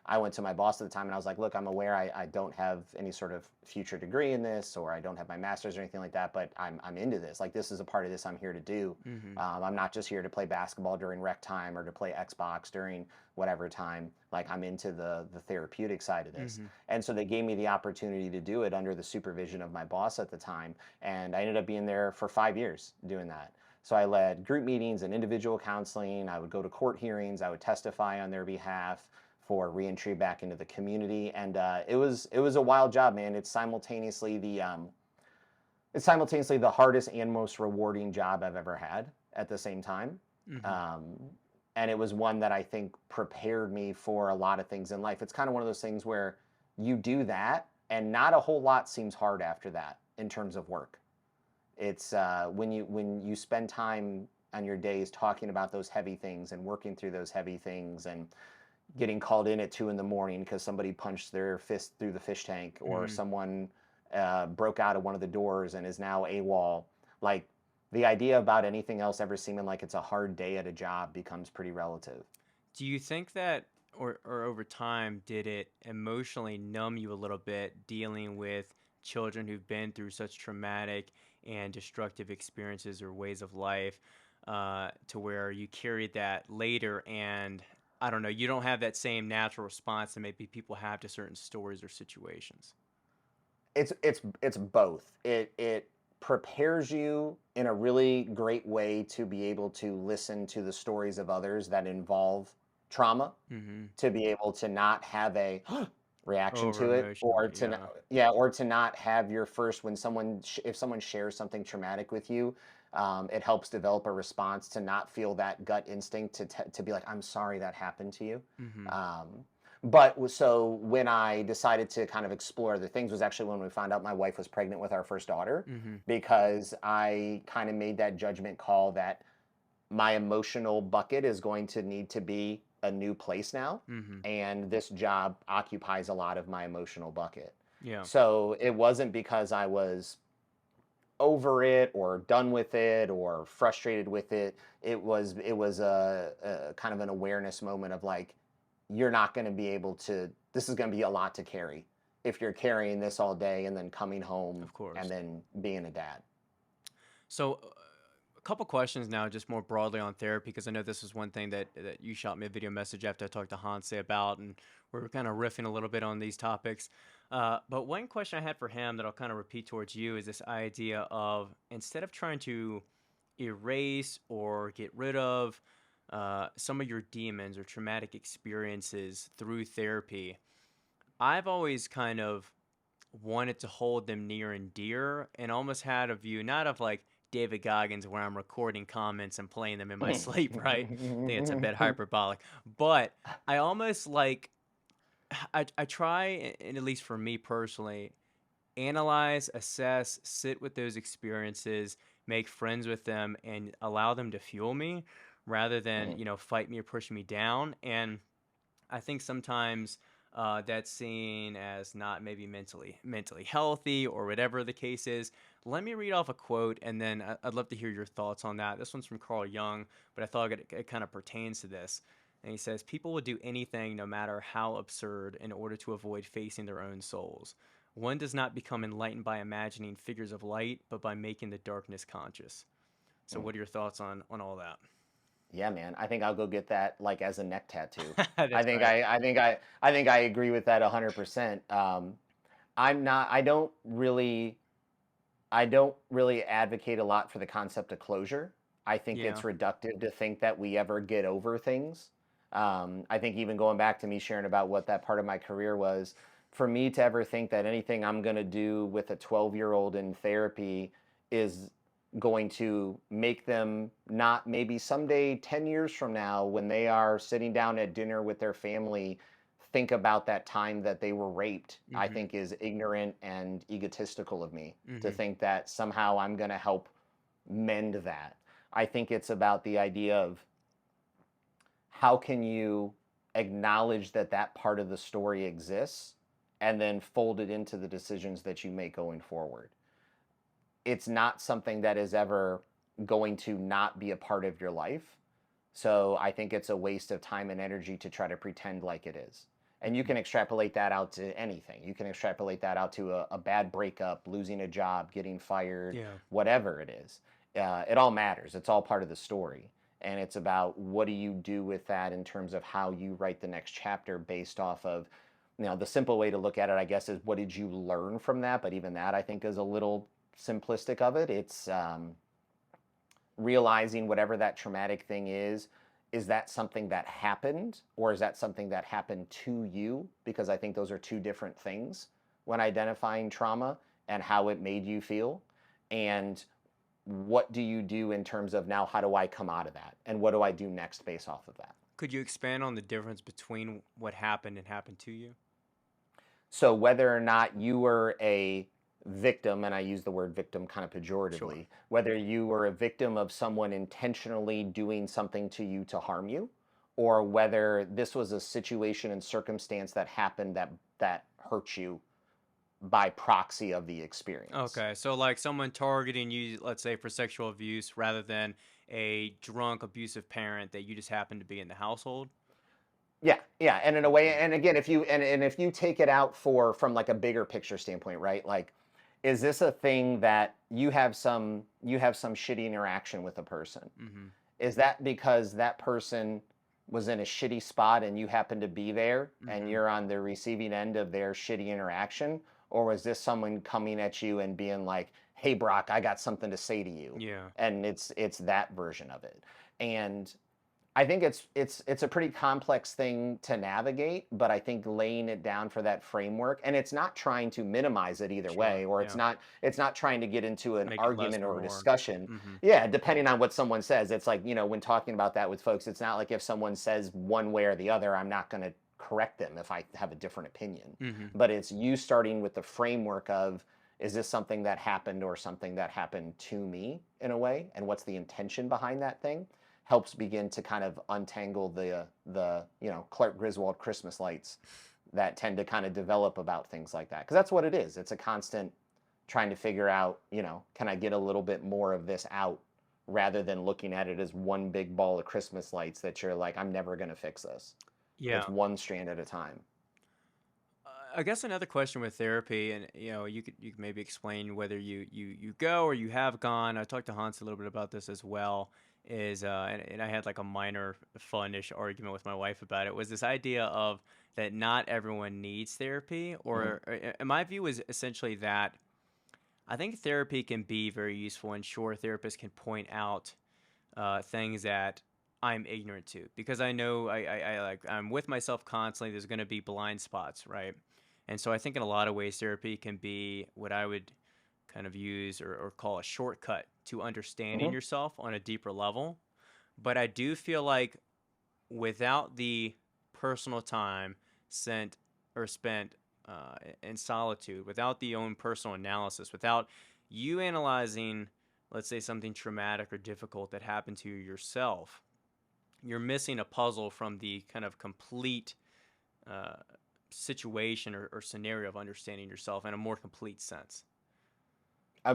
I went to my boss at the time and I was like, look, I'm aware I don't have any sort of future degree in this, or I don't have my master's or anything like that, but I'm into this. Like, this is a part of this I'm here to do. Mm-hmm. I'm not just here to play basketball during rec time or to play Xbox during whatever time. Like, I'm into the therapeutic side of this. Mm-hmm. And so they gave me the opportunity to do it under the supervision of my boss at the time. And I ended up being there for 5 years doing that. So I led group meetings and individual counseling. I would go to court hearings. I would testify on their behalf for reentry back into the community. And it was a wild job, man. It's simultaneously the hardest and most rewarding job I've ever had at the same time. Mm-hmm. Um, and it was one that I think prepared me for a lot of things in life. It's kind of one of those things where you do that, and not a whole lot seems hard after that in terms of work. It's when you spend time on your days talking about those heavy things and working through those heavy things and getting called in at 2 in the morning because somebody punched their fist through the fish tank, or Mm-hmm. someone broke out of one of the doors and is now AWOL. Like, the idea about anything else ever seeming like it's a hard day at a job becomes pretty relative. Do you think that, or over time, did it emotionally numb you a little bit dealing with children who've been through such traumatic and destructive experiences or ways of life? to where you carried that later, and I don't know, you don't have that same natural response that maybe people have to certain stories or situations. It's both. It prepares you in a really great way to be able to listen to the stories of others that involve trauma, Mm-hmm. to be able to not have a reaction Over to it, or emotionally, to yeah. yeah, or to not have your first, when if someone shares something traumatic with you, it helps develop a response to not feel that gut instinct to be like, I'm sorry that happened to you. Mm-hmm. um, so when I decided to kind of explore other things was actually when we found out my wife was pregnant with our first daughter, Mm-hmm. because I kind of made that judgment call that my emotional bucket is going to need to be a new place now. Mm-hmm. And this job occupies a lot of my emotional bucket. Yeah. So it wasn't because I was over it or done with it or frustrated with it. It was a kind of an awareness moment of like, you're not going to be able to, this is going to be a lot to carry if you're carrying this all day and then coming home Of course. and then being a dad. So, a couple questions now, just more broadly on therapy, because I know this is one thing that you shot me a video message after I talked to Hanse about, and we were kind of riffing a little bit on these topics. But one question I had for him that I'll kind of repeat towards you is this idea of, instead of trying to erase or get rid of some of your demons or traumatic experiences through therapy, I've always kind of wanted to hold them near and dear, and almost had a view not of like David Goggins where I'm recording comments and playing them in my sleep, right? I think it's a bit hyperbolic. But I almost like I try, and at least for me personally, analyze, assess, sit with those experiences, make friends with them, and allow them to fuel me rather than, fight me or push me down. And I think sometimes that's seen as not maybe mentally healthy or whatever the case is. Let me read off a quote, and then I'd love to hear your thoughts on that. This one's from Carl Jung, but I thought it kind of pertains to this. And he says, "People would do anything, no matter how absurd, in order to avoid facing their own souls. One does not become enlightened by imagining figures of light, but by making the darkness conscious." So, what are your thoughts on all that? Yeah, man. I think I'll go get that like as a neck tattoo. I That's think right. I agree with that 100%. I'm not I don't really advocate a lot for the concept of closure. I think it's Yeah. reductive to think that we ever get over things. I think even going back to me sharing about what that part of my career was, for me to ever think that anything I'm going to do with a 12-year-old in therapy is going to make them not, maybe someday 10 years from now when they are sitting down at dinner with their family, think about that time that they were raped, I Mm-hmm. think is ignorant and egotistical of me to Mm-hmm. think that somehow I'm going to help mend that. I think it's about the idea of how can you acknowledge that that part of the story exists and then fold it into the decisions that you make going forward. It's not something that is ever going to not be a part of your life. So I think it's a waste of time and energy to try to pretend like it is. And you Mm-hmm. can extrapolate that out to anything. You can extrapolate that out to a bad breakup, losing a job, getting fired, Yeah. whatever it is. It all matters. It's all part of the story. And it's about what do you do with that in terms of how you write the next chapter based off of, the simple way to look at it, I guess, is what did you learn from that? But even that, I think, is a little simplistic of it. It's realizing whatever that traumatic thing is that something that happened or is that something that happened to you? Because I think those are two different things when identifying trauma and how it made you feel. And what do you do in terms of now, how do I come out of that? And what do I do next based off of that? Could you expand on the difference between what happened and happened to you? So whether or not you were a victim, and I use the word victim kind of Sure. pejoratively, whether you were a victim of someone intentionally doing something to you to harm you, or whether this was a situation and circumstance that happened that hurt you by proxy of the experience. Okay, so like someone targeting you, let's say for sexual abuse, rather than a drunk, abusive parent that you just happen to be in the household. Yeah, yeah, and in a way, Okay. and again, if you take it out from like a bigger picture standpoint, right? Like is this a thing that you have some shitty interaction with a person? Mm-hmm. Is that because that person was in a shitty spot and you happen to be there and Mm-hmm. you're on the receiving end of their shitty interaction? Or was this someone coming at you and being like, hey, Brock, I got something to say to you? Yeah. And it's that version of it. And I think it's a pretty complex thing to navigate, but I think laying it down for that framework, and it's not trying to minimize it either Sure. way, or it's Yeah. not trying to get into an Make it less argument or or a more. discussion. Mm-hmm. Yeah, depending on what someone says, it's like, when talking about that with folks, it's not like if someone says one way or the other, I'm not going to correct them if I have a different opinion. Mm-hmm. But it's you starting with the framework of, is this something that happened or something that happened to me in a way, and what's the intention behind that thing? Helps begin to kind of untangle the Clark Griswold Christmas lights that tend to kind of develop about things like that, because that's what it is. It's a constant trying to figure out, can I get a little bit more of this out, rather than looking at it as one big ball of Christmas lights that you're like, I'm never going to fix this. Yeah. It's one strand at a time. I guess another question with therapy, and you could maybe explain whether you go or you have gone. I talked to Hans a little bit about this as well. Is and I had like a minor fun-ish argument with my wife about it. Was this idea of that not everyone needs therapy, Hmm. and my view is essentially that I think therapy can be very useful, and sure, therapists can point out things that I'm ignorant to, because I know I'm with myself constantly. There's going to be blind spots, right? And so I think in a lot of ways, therapy can be what I would kind of use or call a shortcut to understanding Hmm. yourself on a deeper level. But I do feel like without the personal time sent or spent in solitude, without the own personal analysis, without you analyzing, let's say, something traumatic or difficult that happened to you yourself, you're missing a puzzle from the kind of complete uh, situation or scenario of understanding yourself in a more complete sense.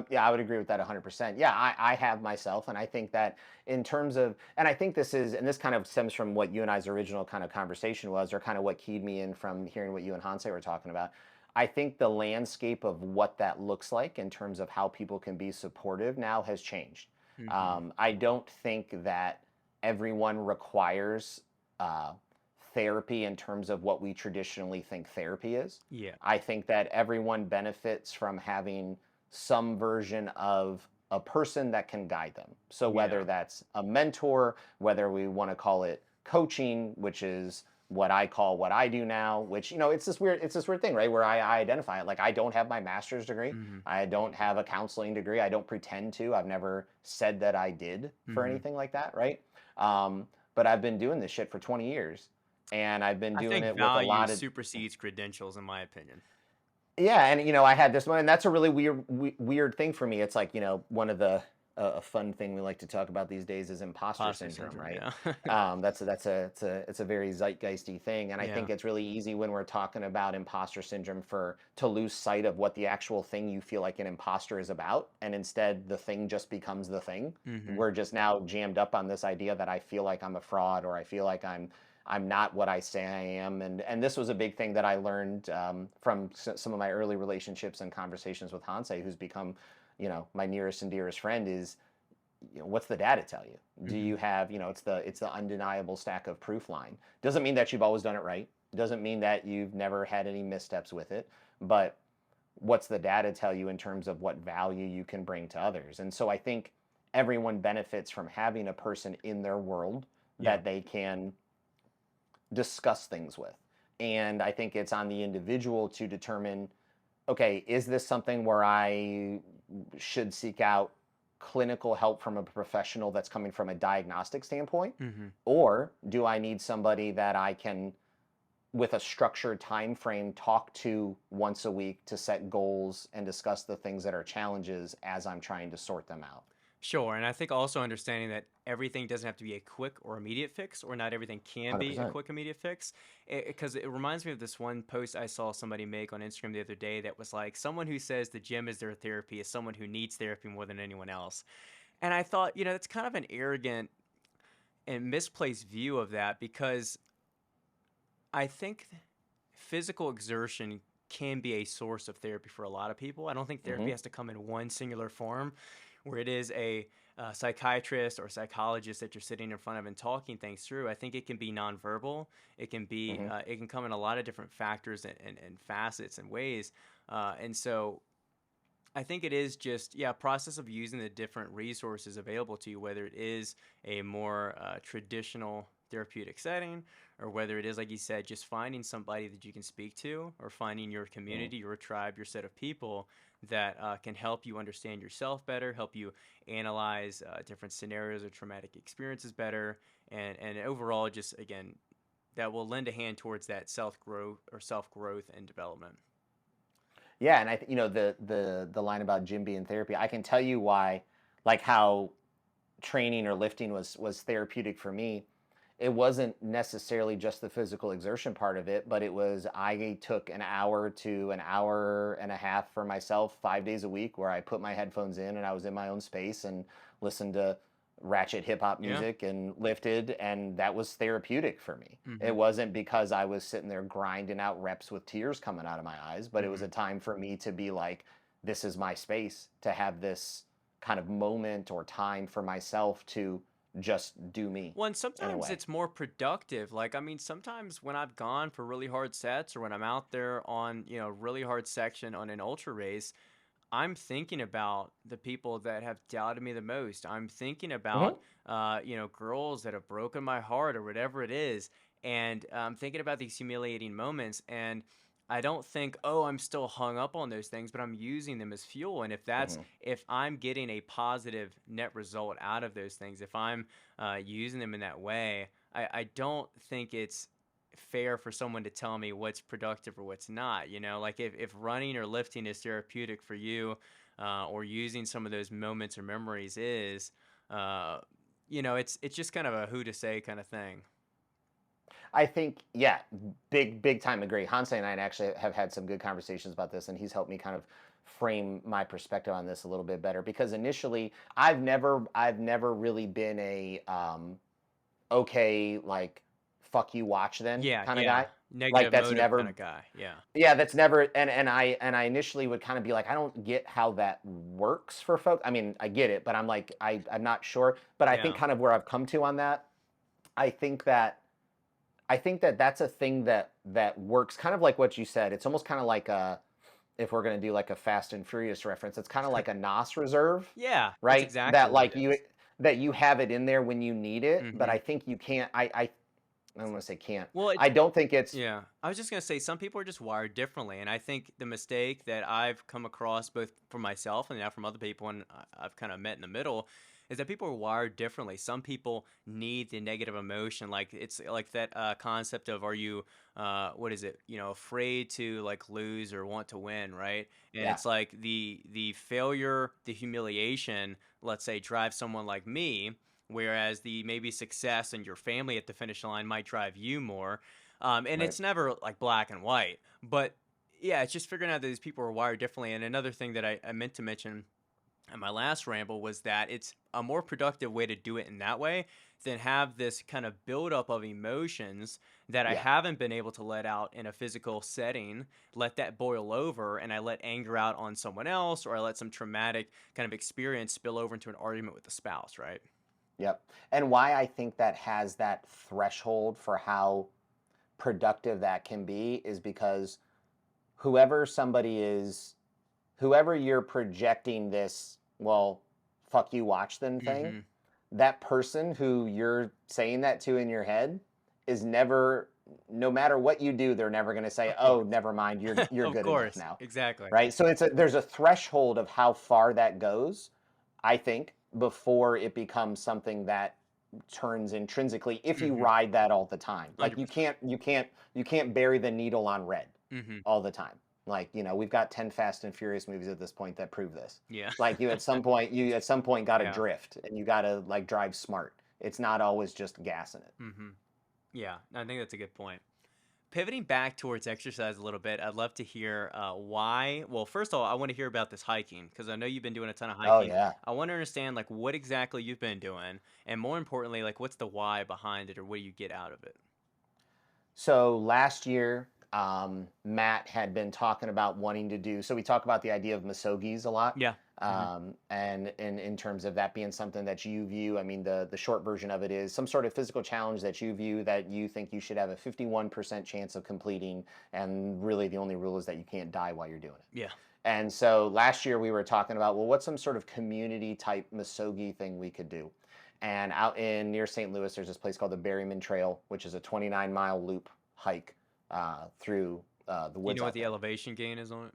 Yeah, I would agree with that 100%. Yeah, I have myself, and I think that in terms of, and I think and this kind of stems from what you and I's original kind of conversation was, or kind of what keyed me in from hearing what you and Hanse were talking about. I think the landscape of what that looks like in terms of how people can be supportive now has changed. Mm-hmm. I don't think that everyone requires uh, therapy in terms of what we traditionally think therapy is. Yeah. I think that everyone benefits from having some version of a person that can guide them. So whether Yeah. that's a mentor, whether we want to call it coaching, which is what I call what I do now, which it's this weird thing, right? Where I identify it. Like, I don't have my master's degree. Mm-hmm. I don't have a counseling degree. I don't pretend to. I've never said that I did for Mm-hmm. anything like that, right? But I've been doing this shit for 20 years, and I've been I doing think it with a value lot of. supersedes credentials, in my opinion. Yeah, and I had this one, and that's a really weird thing for me. It's like, one of the a fun thing we like to talk about these days is imposter Imposter syndrome, syndrome. right? Yeah. It's a very zeitgeisty thing, and I Yeah. think it's really easy when we're talking about imposter syndrome to lose sight of what the actual thing you feel like an imposter is about, and instead the thing just becomes the thing. Mm-hmm. We're just now jammed up on this idea that I feel like I'm a fraud, or I feel like I'm not what I say I am. And this was a big thing that I learned from some of my early relationships and conversations with Hansei, who's become, my nearest and dearest friend. Is, what's the data tell you? Do Mm-hmm. you have, it's the undeniable stack of proof line. Doesn't mean that you've always done it right. Doesn't mean that you've never had any missteps with it. But what's the data tell you in terms of what value you can bring to others? And so I think everyone benefits from having a person in their world Yeah. that they can discuss things with. And I think it's on the individual to determine, okay, is this something where I should seek out clinical help from a professional that's coming from a diagnostic standpoint? Mm-hmm. Or do I need somebody that I can, with a structured time frame, talk to once a week to set goals and discuss the things that are challenges as I'm trying to sort them out? Sure, and I think also understanding that everything doesn't have to be a quick or immediate fix, or not everything can be a 100%. quick immediate fix. Because it reminds me of this one post I saw somebody make on Instagram the other day that was like, someone who says the gym is their therapy is someone who needs therapy more than anyone else. And I thought, that's kind of an arrogant and misplaced view of that, because I think physical exertion can be a source of therapy for a lot of people. I don't think therapy Hmm. has to come in one singular form where it is a psychiatrist or psychologist that you're sitting in front of and talking things through. I think it can be nonverbal. It can be, Hmm. it can come in a lot of different factors and facets and ways. And so I think it is just, yeah, a process of using the different resources available to you, whether it is a more traditional therapeutic setting, or whether it is, like you said, just finding somebody that you can speak to, or finding your Hmm. community, your tribe, your set of people that can help you understand yourself better, help you analyze different scenarios or traumatic experiences better, and overall, just again, that will lend a hand towards that self growth and development. Yeah, and the line about gym being therapy, I can tell you why, like how training or lifting was therapeutic for me. It wasn't necessarily just the physical exertion part of it, but it was I took an hour to an hour and a half for myself 5 days a week where I put my headphones in and I was in my own space and listened to ratchet hip hop Yeah. music and lifted, and that was therapeutic for me. It Mm-hmm. wasn't because I was sitting there grinding out reps with tears coming out of my eyes, but it was Mm-hmm. a time for me to be like, this is my space, to have this kind of moment or time for myself to just do me Well, and in a sometimes way. it's more productive. Like, I mean, sometimes when I've gone for really hard sets or when I'm out there on, really hard section on an ultra race, I'm thinking about the people that have doubted me the most. I'm thinking about, Hmm. girls that have broken my heart or whatever it is. And I'm thinking about these humiliating moments. And I don't think, oh, I'm still hung up on those things, but I'm using them as fuel. And Hmm. if I'm getting a positive net result out of those things, if I'm using them in that way, I don't think it's fair for someone to tell me what's productive or what's not. Like if running or lifting is therapeutic for you, or using some of those moments or memories is, uh, it's just kind of a who to say kind of thing. I think, yeah, big time agree. Hanse and I actually have had some good conversations about this, and he's helped me kind of frame my perspective on this a little bit better. Because initially, I've never really been a okay, like, fuck you, watch then Yeah, kind of yeah. guy. Like Negative that's motive kind never. of guy. Yeah. Yeah, that's never. And I initially would kind of be like, I don't get how that works for folks. I mean, I get it, but I'm like, I'm not sure. But I think Yeah. kind of where I've come to on that, I think that that's a thing that works kind of like what you said. It's almost kind of like a, if we're going to do like a Fast and Furious reference, it's kind of like a NOS reserve, Yeah, that's right? exactly That what like it is. you have it in there when you need it, but Hmm. I think you can't. I don't want to say can't. Well, I don't think it's. yeah, I was just gonna say some people are just wired differently, and I think the mistake that I've come across both for myself and now from other people, and I've kind of met in the middle, is that people are wired differently. Some people need the negative emotion, like it's like that concept of, are you, what is it, afraid to like lose or want to win, right? And Yeah. it's like the failure, the humiliation, let's say, drives someone like me. Whereas the maybe success and your family at the finish line might drive you more, and Right. it's never like black and white, but yeah, it's just figuring out that these people are wired differently. And another thing that I meant to mention in my last ramble was that it's a more productive way to do it in that way than have this kind of buildup of emotions that I Yeah. haven't been able to let out in a physical setting, let that boil over, and I let anger out on someone else, or I let some traumatic kind of experience spill over into an argument with the spouse, right? Yep. And why I think that has that threshold for how productive that can be is because whoever somebody is, whoever you're projecting this, well, fuck you, watch them thing, Mm-hmm. that person who you're saying that to in your head is never, no matter what you do, they're never going to say, Of oh, course. never mind, you're Of good enough course. now. Exactly. Right? So there's a threshold of how far that goes, I think, before it becomes something that turns intrinsically, if you Mm-hmm. ride that all the time. Like 100%. you can't bury the needle on red Mm-hmm. all the time. Like, we've got 10 Fast and Furious movies at this point that prove this. Yeah. Like, you at some point got to Yeah. drift, and you got to like drive smart. It's not always just gassing it. Mm-hmm. Yeah. I think that's a good point. Pivoting back towards exercise a little bit, I'd love to hear why. Well, first of all, I want to hear about this hiking because I know you've been doing a ton of Oh hiking. yeah. I want to understand like what exactly you've been doing, and more importantly, like what's the why behind it, or what do you get out of it? So last year Matt had been talking about wanting to do. So we talk about the idea of misogis a lot. Yeah. Hmm. And in terms of that being something that you view, I mean, the short version of it is some sort of physical challenge that you view that you think you should have a 51% chance of completing. And really the only rule is that you can't die while you're doing it. Yeah. And so last year we were talking about, well, what's some sort of community type misogi thing we could do? And out in near St. Louis, there's this place called the Berryman Trail, which is a 29-mile loop hike through the You woods know what out the there. elevation gain is on it?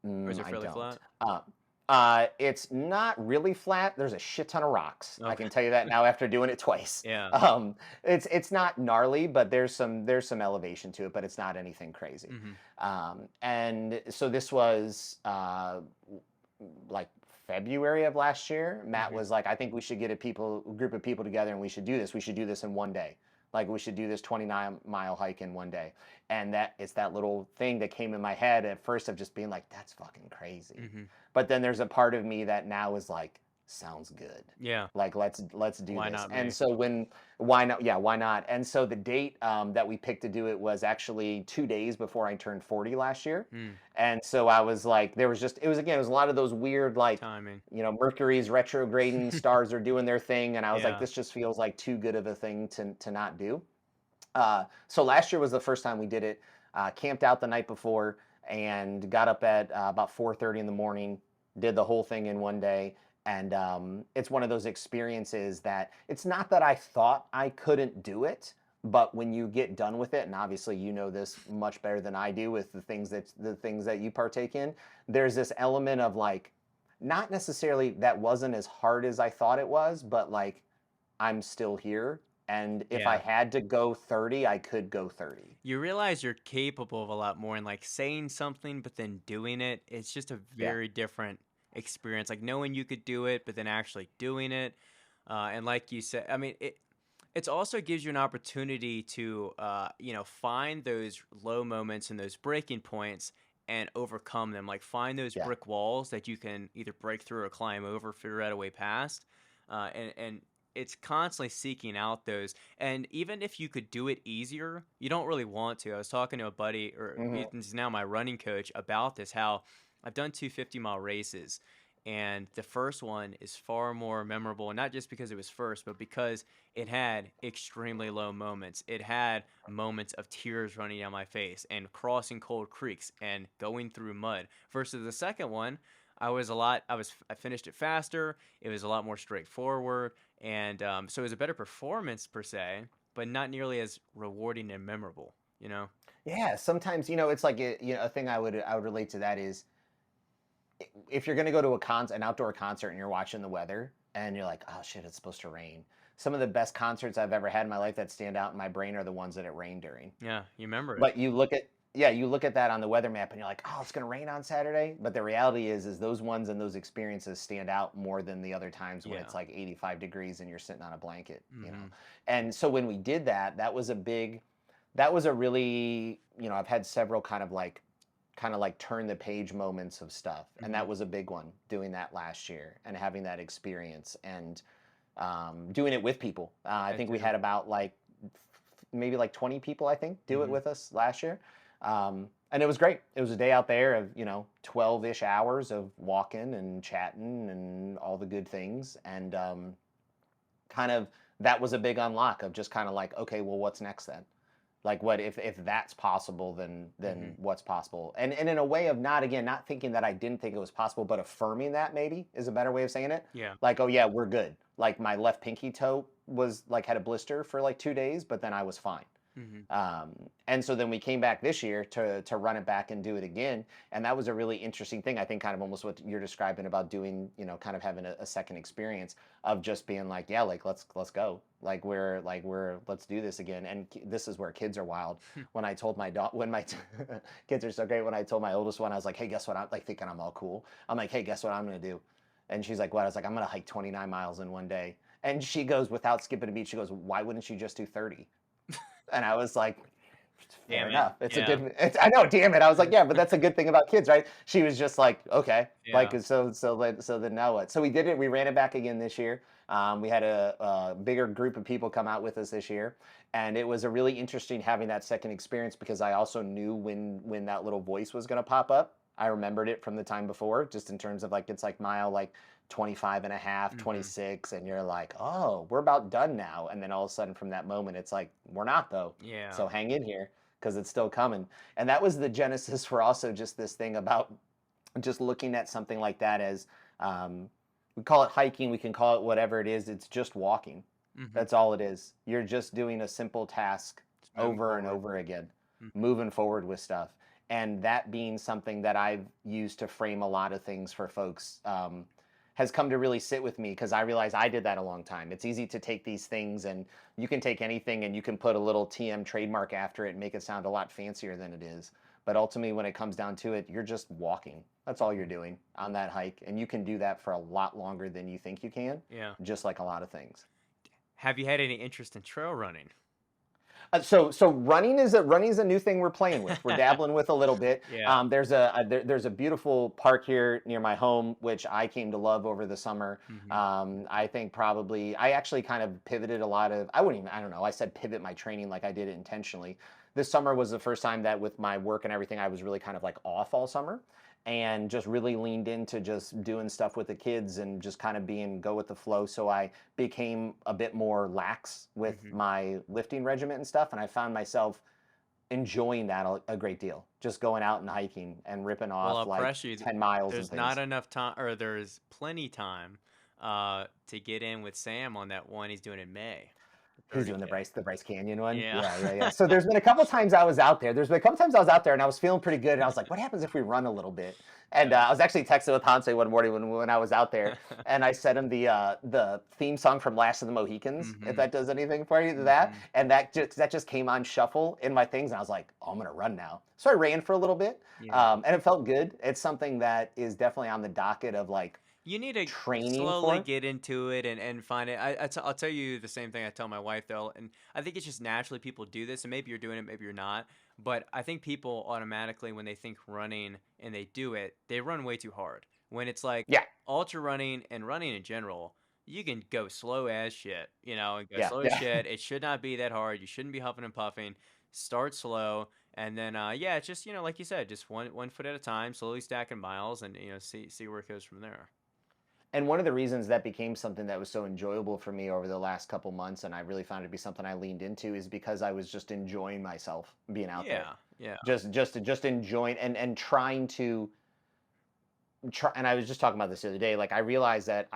Or is it I fairly don't. flat? It's not really flat. There's a shit ton of rocks. I Okay. can tell you that now after doing it twice. Yeah. It's not gnarly, but there's some elevation to it, but it's not anything crazy. Hmm. And so this was like February of last year. Matt Hmm. was like, I think we should get a group of people together and we should do this. We should do this in one day. Like we should do this 29-mile hike in one day. And that it's that little thing that came in my head at first of just being like, that's fucking crazy. Hmm. But then there's a part of me that now is like, sounds good. Yeah. Like let's do Why this. not And me? so why not? Yeah, why not? And so the date that we picked to do it was actually 2 days before I turned 40 last year. Mm. And so I was like, it was a lot of those weird like, Timing. Mercury's retrograding, stars are doing their thing, and I was like, Yeah. this just feels like too good of a thing to not do. So last year was the first time we did it. Camped out the night before and got up at about 4:30 in the morning. Did the whole thing in one day, and it's one of those experiences that it's not that I thought I couldn't do it, but when you get done with it, and obviously you know this much better than I do with the things that you partake in, there's this element of like, not necessarily that wasn't as hard as I thought it was, but like I'm still here. And if I Yeah. had to go 30, I could go 30. You realize you're capable of a lot more, and like saying something but then doing it, it's just a Yeah. very different experience. Like knowing you could do it, but then actually doing it. And like you said, I mean, it also gives you an opportunity to find those low moments and those breaking points and overcome them. Like find those Yeah. brick walls that you can either break through or climb over, figure out a way past. And it's constantly seeking out those. And even if you could do it easier, you don't really want to. I was talking to a buddy, or Hmm. he's now my running coach, about this. How I've done 250-mile races, and the first one is far more memorable, not just because it was first, but because it had extremely low moments. It had moments of tears running down my face and crossing cold creeks and going through mud. Versus the second one, I finished it faster. It was a lot more straightforward, and so it was a better performance per se, but not nearly as rewarding and memorable. You know? Yeah. Sometimes, it's like a thing I would relate to that is if you're gonna go to an outdoor concert and you're watching the weather and you're like, oh shit, it's supposed to rain. Some of the best concerts I've ever had in my life that stand out in my brain are the ones that it rained during. Yeah, you remember it. But you look at that on the weather map and you're like, oh, it's gonna rain on Saturday. But the reality is those ones and those experiences stand out more than the other times when Yeah. it's like 85 degrees and you're sitting on a blanket. Hmm. And so when we did that, that was a really, I've had several kind of like turn the page moments of stuff. And Hmm. that was a big one doing that last year and having that experience and doing it with people. I That think we too. had about like maybe like 20 people, I think, do it Hmm. with us last year. And it was great. It was a day out there of, 12-ish hours of walking and chatting and all the good things. And kind of that was a big unlock of just kind of like, okay, well, what's next then? Like what if that's possible, then Hmm. what's possible? And in a way of not thinking that I didn't think it was possible, but affirming that maybe is a better way of saying it. Yeah. Like, oh yeah, we're good. Like my left pinky toe was like had a blister for like 2 days, but then I was fine. Hmm. And so then we came back this year to run it back and do it again, and that was a really interesting thing. I think kind of almost what you're describing about doing, kind of having a second experience of just being like, yeah, like let's go, like we're let's do this again. And this is where kids are wild. When I told my daughter, when my kids are so great. When I told my oldest one, I was like, hey, guess what? I'm like thinking I'm all cool. I'm like, hey, guess what I'm gonna do? And she's like, what? I was like, I'm gonna hike 29 miles in one day. And she goes, without skipping a beat, she goes, why wouldn't you just do 30? And I was like, Fair Damn it. enough. Yeah. I know, damn it. I was like, yeah, but that's a good thing about kids, right? She was just like, okay, like Yeah. so then now what? So we did it. We ran it back again this year. We had a bigger group of people come out with us this year, and it was a really interesting having that second experience because I also knew when that little voice was going to pop up. I remembered it from the time before, just in terms of like it's like mile like 25 and a half, Hmm. 26, and you're like, oh, we're about done now. And then all of a sudden from that moment, it's like, we're not though. Yeah. So hang in here because it's still coming. And that was the genesis for also just this thing about just looking at something like that as um, we call it hiking, we can call it whatever it is. It's just walking. Hmm. That's all it is. You're just doing a simple task Just moving over and forward. over again, Mhm. moving forward with stuff. And that being something that I've used to frame a lot of things for folks has come to really sit with me because I realize I did that a long time. It's easy to take these things and you can take anything and you can put a little TM trademark after it and make it sound a lot fancier than it is. But ultimately, when it comes down to it, you're just walking. That's all you're doing on that hike. And you can do that for a lot longer than you think you can, Yeah. just like a lot of things. Have you had any interest in trail running? So running is a new thing we're playing with. We're dabbling with a little bit. Yeah. There's a beautiful park here near my home, which I came to love over the summer. Hmm. I think probably I actually kind of pivoted a lot of I don't know, I said pivot my training like I did it intentionally. This summer was the first time that with my work and everything, I was really kind of like off all summer and just really leaned into just doing stuff with the kids and just kind of being go with the flow. So I became a bit more lax with Hmm. my lifting regimen and stuff. And I found myself enjoying that a great deal, just going out and hiking and ripping Well, off I'll like press you. 10 miles and There's not things. enough time, or there's plenty time, to get in with Sam on that one he's doing in May, the Who's doing 30K. The Bryce Canyon one? Yeah. Yeah, yeah, yeah. So there's been a couple times I was out there. There's been a couple times I was out there and I was feeling pretty good. And I was like, what happens if we run a little bit? And Yeah. I was actually texting with Hanse one morning when I was out there, and I sent him the theme song from Last of the Mohicans, if Hmm. that does anything for you, that. Hmm. And that just came on shuffle in my things, and I was like, oh, I'm gonna run now. So I ran for a little bit, Yeah. and it felt good. It's something that is definitely on the docket of like You need to training slowly for. get into it and find it. I'll tell you the same thing I tell my wife though, and I think it's just naturally people do this, and maybe you're doing it, maybe you're not. But I think people automatically, when they think running and they do it, they run way too hard. When it's like Yeah, ultra running and running in general, you can go slow as shit, and go yeah, slow as yeah. shit. It should not be that hard. You shouldn't be huffing and puffing. Start slow, and then yeah, it's just like you said, just one foot at a time, slowly stacking miles, and see where it goes from there. And one of the reasons that became something that was so enjoyable for me over the last couple months, and I really found it to be something I leaned into, is because I was just enjoying myself being out there, Yeah, yeah. just enjoying and trying to try. And I was just talking about this the other day. Like I realized that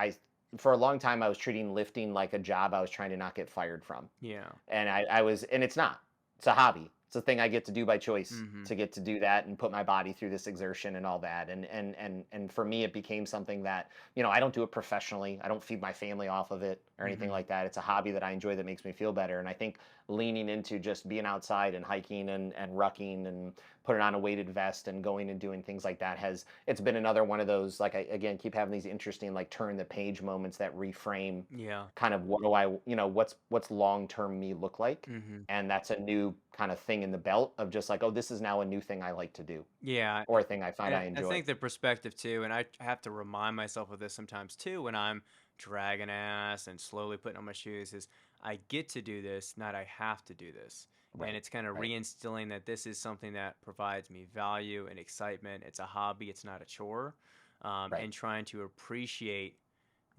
for a long time, I was treating lifting like a job I was trying to not get fired from, Yeah. and I was, and it's not. It's a hobby. It's a thing I get to do by choice Mhm. to get to do that and put my body through this exertion and all that. And for me, it became something that I don't do it professionally. I don't feed my family off of it or anything Mhm. like that. It's a hobby that I enjoy that makes me feel better. And I think leaning into just being outside and hiking and rucking and putting on a weighted vest and going and doing things like that it's been another one of those, like, I again keep having these interesting like turn the page moments that reframe Yeah. kind of what do I, what's long term me look like. Mhm. And that's a new kind of thing in the belt of just like, oh, this is now a new thing I like to do Yeah, or a thing I find and I I enjoy. think the perspective too, and I have to remind myself of this sometimes too when I'm dragging ass and slowly putting on my shoes is I get to do this, not I have to do this. And Right, it's kind of right, reinstilling that this is something that provides me value and excitement. It's a hobby, it's not a chore. right. And trying to appreciate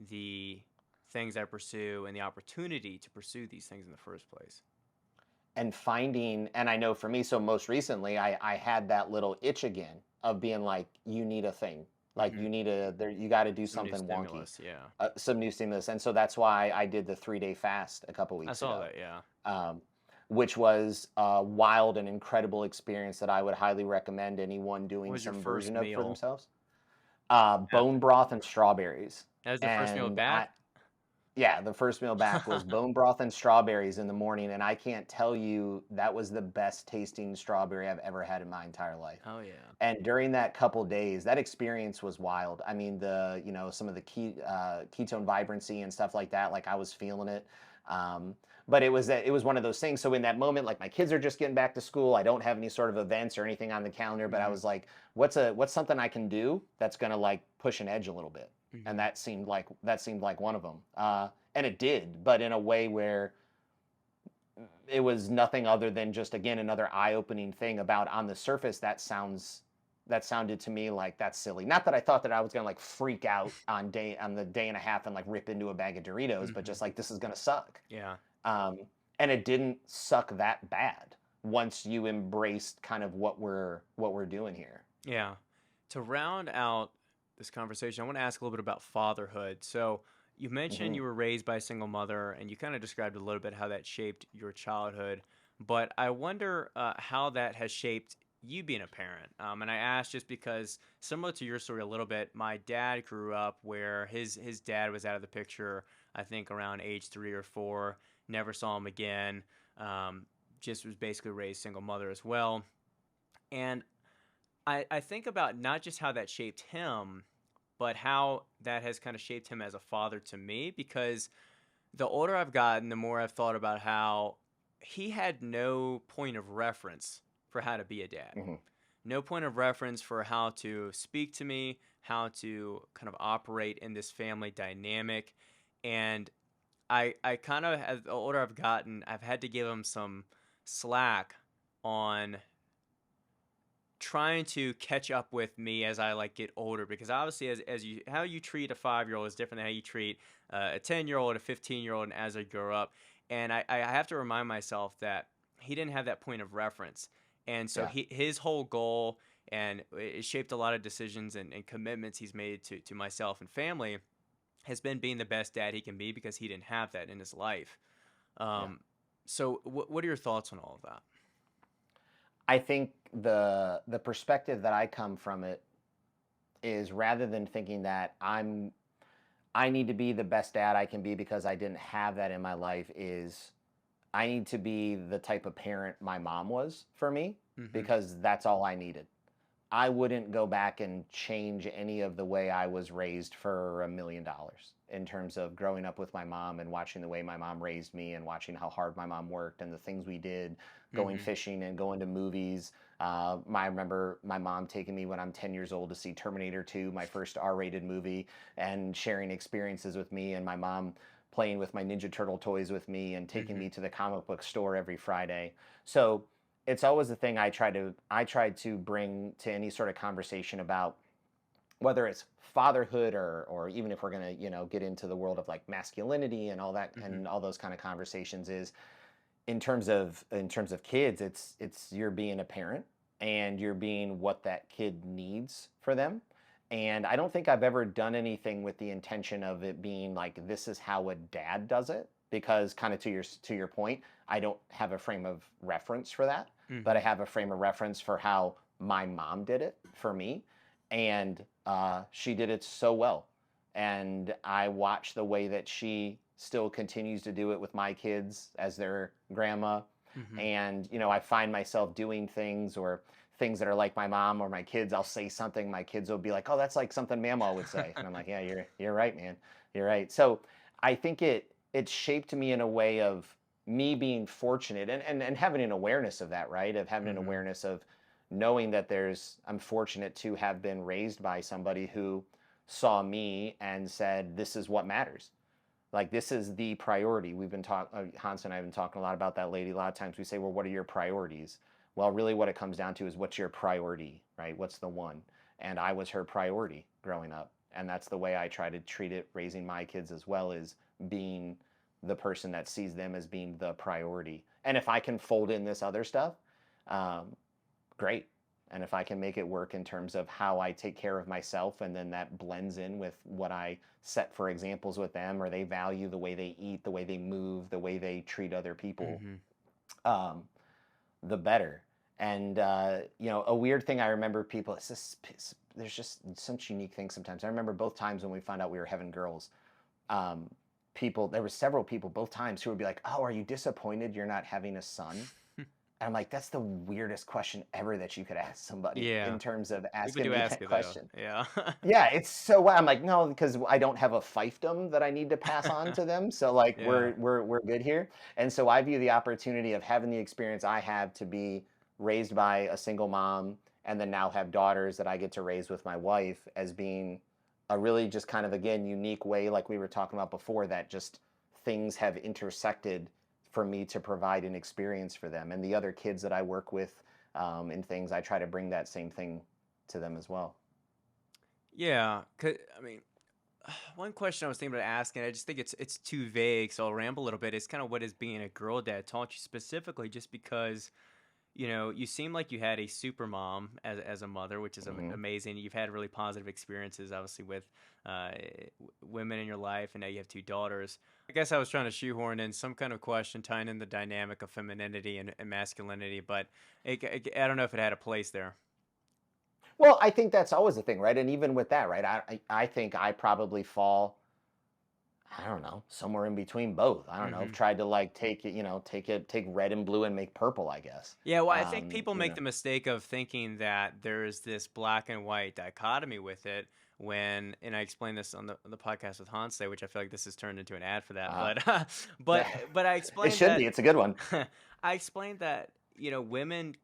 the things I pursue and the opportunity to pursue these things in the first place. And finding, and I know for me, so most recently I had that little itch again of being like, you need a thing, like Hmm. you got to do Some new something wonky, stimulus, yeah. some new stimulus. And so that's why I did the 3-day fast a couple I weeks saw ago, that, yeah. um, which was a wild and incredible experience that I would highly recommend anyone What doing was your some first version of for meal themselves. Bone after? broth and strawberries. That was the first meal And back? yeah, the first meal back was bone broth and strawberries in the morning, and I can't tell you that was the best tasting strawberry I've ever had in my entire life. Oh, yeah. And during that couple days, that experience was wild. I mean, some of the ketone vibrancy and stuff like that, like I was feeling it. Um, but it was one of those things. So in that moment, like my kids are just getting back to school. I don't have any sort of events or anything on the calendar, but I Hmm. was like, what's something I can do that's gonna like push an edge a little bit? And Hmm. that seemed like one of them. And it did, but in a way where it was nothing other than just again another eye-opening thing about on the surface that sounded to me like that's silly. Not that I thought that I was gonna like freak out on the day and a half and like rip into a bag of Doritos, but Hmm. just like this is gonna suck. Yeah. Um, and it didn't suck that bad once you embraced kind of what we're doing here. Yeah. To round out this conversation, I want to ask a little bit about fatherhood. So, you mentioned Hmm. you were raised by a single mother, and you kind of described a little bit how that shaped your childhood. But I wonder how that has shaped you being a parent. And I ask just because, similar to your story a little bit, my dad grew up where his dad was out of the picture, I think around age 3 or 4, never saw him again. Um, just was basically raised single mother as well. And I think about not just how that shaped him, but how that has kind of shaped him as a father to me. Because the older I've gotten, the more I've thought about how he had no point of reference for how to be a dad, Hmm. no point of reference for how to speak to me, how to kind of operate in this family dynamic. And I kind of, as the older I've gotten, I've had to give him some slack on trying to catch up with me as I like get older, because obviously as you how you treat a 5-year old is different than how you treat a 10-year old, a 15-year old, and as I grow up, and I have to remind myself that he didn't have that point of reference, and so Yeah. his whole goal, and it shaped a lot of decisions and commitments he's made to myself and family, has been being the best dad he can be because he didn't have that in his life. Yeah. Um, so what are your thoughts on all of that? I think the perspective that I come from it is rather than thinking that I need to be the best dad I can be because I didn't have that in my life is I need to be the type of parent my mom was for me Mm-hmm. because that's all I needed. I wouldn't go back and change any of the way I was raised for $1 million in terms of growing up with my mom and watching the way my mom raised me and watching how hard my mom worked and the things we did, going Mm-hmm. fishing and going to movies. I remember my mom taking me when I'm 10 years old to see Terminator 2, my first R-rated movie, and sharing experiences with me, and my mom playing with my Ninja Turtle toys with me and taking Mm-hmm. me to the comic book store every Friday. So it's always the thing I try to bring to any sort of conversation about whether it's fatherhood or even if we're going to get into the world of like masculinity and all that Mm-hmm. and all those kind of conversations is in terms of kids, it's you're being a parent and you're being what that kid needs for them. And I don't think I've ever done anything with the intention of it being like this is how a dad does it, because kind of to your point, I don't have a frame of reference for that, but I Mm-hmm. have a frame of reference for how my mom did it for me, and she did it so well, and I watch the way that she still continues to do it with my kids as their grandma. Mm-hmm. And I find myself doing things or things that are like my mom or my kids. I'll say something, my kids will be like, "Oh, that's like something Mamaw would say," and I'm like, "Yeah, you're right, man. You're right." So I think it shaped me in a way of me being fortunate and having an awareness of that, right? Of having an Mm-hmm. awareness of knowing that I'm fortunate to have been raised by somebody who saw me and said, "This is what matters. Like this is the priority." We've been talking, Hans and I have been talking a lot about that lady. A lot of times we say, "Well, what are your priorities?" Well, really, what it comes down to is what's your priority, right? What's the one? And I was her priority growing up, and that's the way I try to treat it, raising my kids as well, is being the person that sees them as being the priority. And if I can fold in this other stuff, um, great. And if I can make it work in terms of how I take care of myself, and then that blends in with what I set for examples with them, or they value the way they eat, the way they move, the way they treat other people, Mm-hmm. um, the better. And a weird thing I remember people. There's just such unique things sometimes. I remember both times when we found out we were having girls. Um, there were several people both times who would be like, "Oh, are you disappointed you're not having a son?" I'm like, that's the weirdest question ever that you could ask somebody Yeah. in terms of People asking do me ask that it though. question. Yeah. Yeah, it's so I'm like, no, because I don't have a fiefdom that I need to pass on to them. So like Yeah. we're good here. And so I view the opportunity of having the experience I have to be raised by a single mom and then now have daughters that I get to raise with my wife as being a really just kind of again unique way, like we were talking about before, that just things have intersected for me to provide an experience for them. And the other kids that I work with and things, I try to bring that same thing to them as well. Yeah. I mean, one question I was thinking about asking, I just think it's too vague, so I'll ramble a little bit. It's kind of what is being a girl dad taught you specifically, just because you seem like you had a super mom as a mother, which is Hmm. amazing. You've had really positive experiences, obviously, with uh, women in your life, and now you have two daughters. I guess I was trying to shoehorn in some kind of question tying in the dynamic of femininity and masculinity, but I don't know if it had a place there. Well, I think that's always a thing, right? And even with that, right? I think I probably fall, I don't know, somewhere in between both. I don't know. I've Hmm. tried to like take it, take red and blue and make purple, I guess. Yeah, well, I think people You make know. the mistake of thinking that there's this black and white dichotomy with it and I explained this on the podcast with Hans today, which I feel like this has turned into an ad for that, Uh, but I it explained should that be. It's a good one. I explained that, women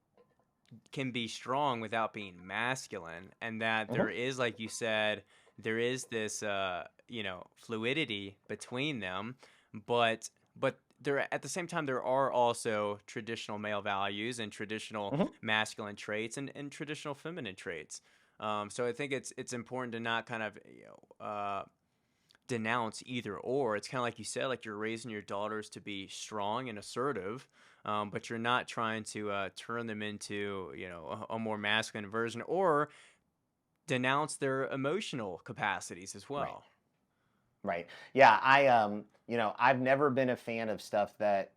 can be strong without being masculine, and that Hmm. there is, like you said, there is this fluidity between them, but there at the same time there are also traditional male values and traditional Hmm. masculine traits and traditional feminine traits. So I think it's important to not kind of denounce either or. It's kind of like you said, like you're raising your daughters to be strong and assertive, but you're not trying to turn them into a more masculine version or denounce their emotional capacities as Right. well. Right. Yeah, I've never been a fan of stuff that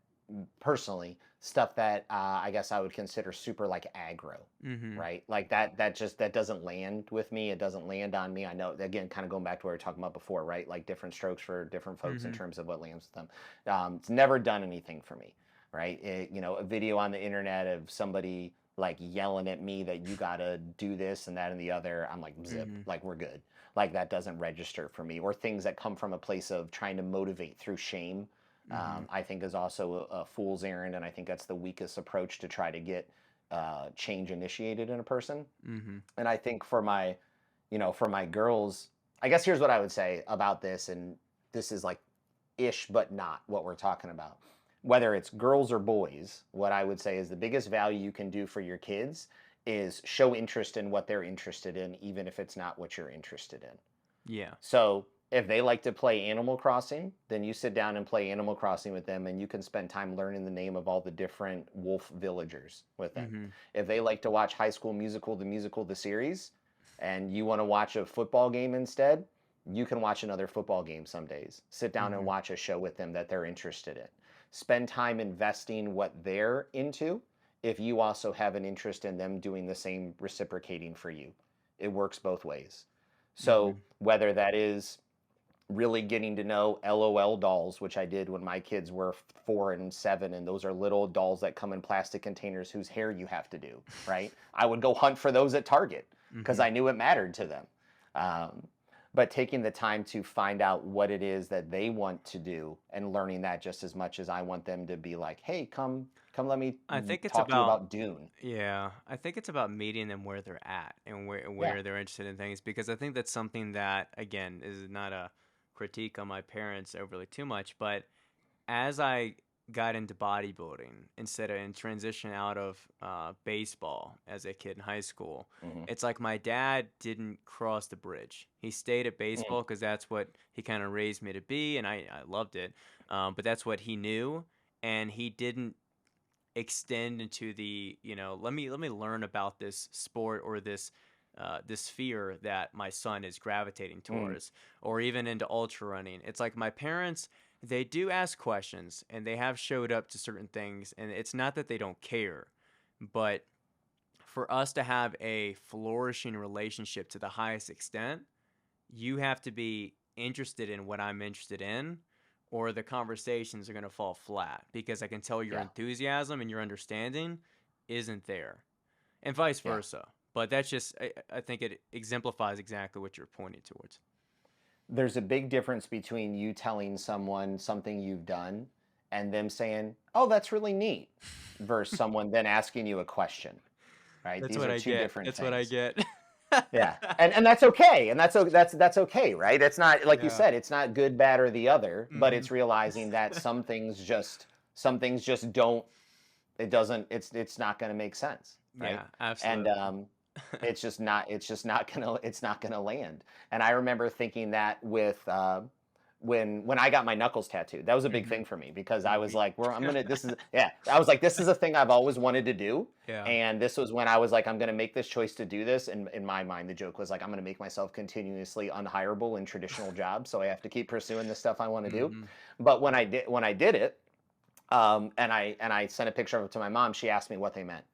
personally, stuff that I guess I would consider super like aggro, Mm-hmm. right? Like that doesn't land with me. It doesn't land on me. I know again, kind of going back to what we were talking about before, right? Like different strokes for different folks in Mm-hmm. terms of what lands with them. It's never done anything for me, right? A video on the internet of somebody like yelling at me that you gotta do this and that and the other. I'm like, zip, Mm-hmm. like we're good, like that doesn't register for me. Or things that come from a place of trying to motivate through shame, Mm-hmm. I think is also a fool's errand, and I think that's the weakest approach to try to get change initiated in a person. Mm-hmm. And I think for my girls, I guess here's what I would say about this, and this is like ish, but not what we're talking about. Whether it's girls or boys, what I would say is the biggest value you can do for your kids is show interest in what they're interested in, even if it's not what you're interested in. Yeah. So if they like to play Animal Crossing, then you sit down and play Animal Crossing with them, and you can spend time learning the name of all the different wolf villagers with them. Mm-hmm. If they like to watch High School Musical, the series, and you want to watch a football game instead, you can watch another football game some days. Sit down and Mm-hmm. watch a show with them that they're interested in. Spend time investing what they're into if you also have an interest in them doing the same reciprocating for you. It works both ways. Mm-hmm. So whether that is really getting to know LOL dolls, which I did when my kids were 4 and 7, and those are little dolls that come in plastic containers whose hair you have to do, right? I would go hunt for those at Target because Mm-hmm. I knew it mattered to them. Um, but taking the time to find out what it is that they want to do and learning that just as much as I want them to be like, hey, come let me I think it's talk to you about about Dune. Yeah, I think it's about meeting them where they're at and where Yeah. where they're interested in things, because I think that's something that, again, is not a critique on my parents overly too much, but as I got into bodybuilding instead of in transition out of baseball as a kid in high school, Hmm. it's like my dad didn't cross the bridge. He stayed at baseball because that's what he kind of raised me to be, and I loved it. But that's what he knew, and he didn't extend into the let me learn about this sport or this sphere that my son is gravitating Mm. towards, or even into ultra running. It's like my parents, they do ask questions and they have showed up to certain things, and it's not that they don't care, but for us to have a flourishing relationship to the highest extent, you have to be interested in what I'm interested in, or the conversations are going to fall flat, because I can tell your Yeah. enthusiasm and your understanding. isn't there, and vice Yeah. versa. But that's just, I think it exemplifies exactly what you're pointing towards. There's a big difference between you telling someone something you've done and them saying, "Oh, that's really neat," versus someone then asking you a question, right? That's These what are I two get. different That's what I things. get. Yeah. And that's okay. And that's okay, right? It's not like you Yeah. said, it's not good, bad, or the other, but Hmm. it's realizing that some things just don't it doesn't it's not going to make sense, right? Yeah, And absolutely. it's not gonna land. And I remember thinking that with when I got my knuckles tattooed, that was a big Hmm. thing for me because I Oh, was like, well, I'm gonna this is yeah, I was like, this is a thing I've always wanted to do. yeah. And this was when I was like, I'm gonna make this choice to do this. And in my mind, the joke was like, I'm gonna make myself continuously unhireable in traditional jobs. So I have to keep pursuing the stuff I want to do. Hmm. But when I did it, and I sent a picture of it to my mom, she asked me what they meant.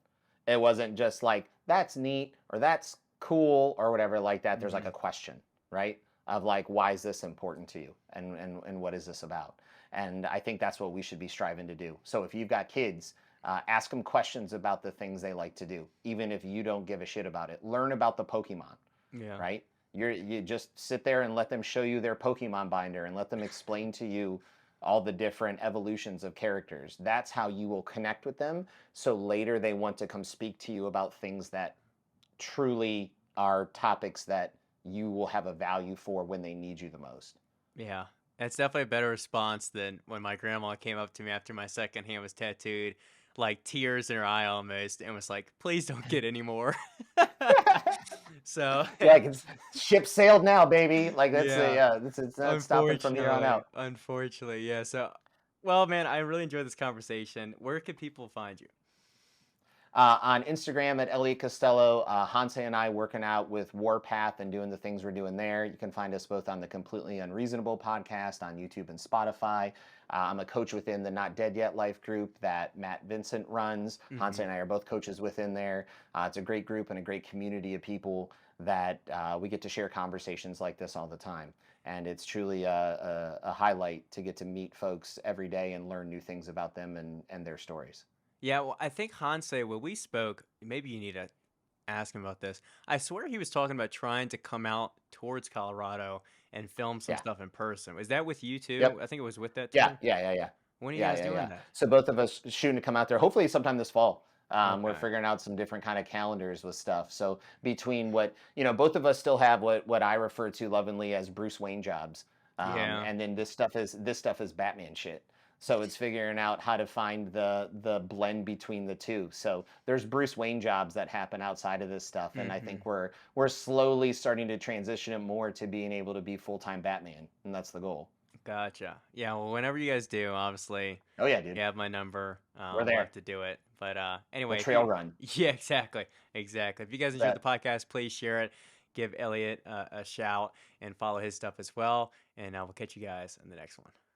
It wasn't just like, that's neat or that's cool or whatever like that. There's like Hmm. a question, right? Of like, why is this important to you? And what is this about? And I think that's what we should be striving to do. So if you've got kids, ask them questions about the things they like to do, even if you don't give a shit about it. Learn about the Pokemon, Yeah. right? You just sit there and let them show you their Pokemon binder and let them explain to you all the different evolutions of characters. That's how you will connect with them. So later they want to come speak to you about things that truly are topics that you will have a value for when they need you the most. Yeah. That's definitely a better response than when my grandma came up to me after my second hand was tattooed, like tears in her eye almost, and was like, please don't get any more. So, Yeah, 'cause ship sailed now, baby. Like that's a yeah, yeah, it's not stopping from here on unfortunately. out. Unfortunately. Yeah. So, well, man, I really enjoyed this conversation. Where can people find you? On Instagram at Elliott Castello, Hanse and I working out with Warpath and doing the things we're doing there. You can find us both on the Completely Unreasonable podcast on YouTube and Spotify. I'm a coach within the Not Dead Yet Life group that Matt Vincent runs. Hanse Hmm. and I are both coaches within there. It's a great group and a great community of people that we get to share conversations like this all the time. And it's truly a highlight to get to meet folks every day and learn new things about them and their stories. Yeah, well, I think Hanse, when we spoke, maybe you need to ask him about this. I swear he was talking about trying to come out towards Colorado and film some Yeah. stuff in person. Was that with you too? Yep. I think it was with that Yeah, too. yeah, yeah, yeah. When are you Yeah, guys yeah, doing yeah. that? So both of us shooting to come out there, hopefully sometime this fall. We're Okay. figuring out some different kind of calendars with stuff. So between what, both of us still have what I refer to lovingly as Bruce Wayne jobs. Yeah. And then this stuff is Batman shit. So it's figuring out how to find the blend between the two. So there's Bruce Wayne jobs that happen outside of this stuff, and I Hmm. think we're slowly starting to transition it more to being able to be full-time Batman, and that's the goal. Gotcha. Yeah. Well, whenever you guys do, obviously, Oh yeah, you dude. have my number. We're Love there. to do it. But We'll anyway, if trail you, run. yeah, exactly, exactly. If you guys enjoyed the Bet. podcast, please share it. Give Elliot a shout and follow his stuff as well. And we'll catch you guys in the next one.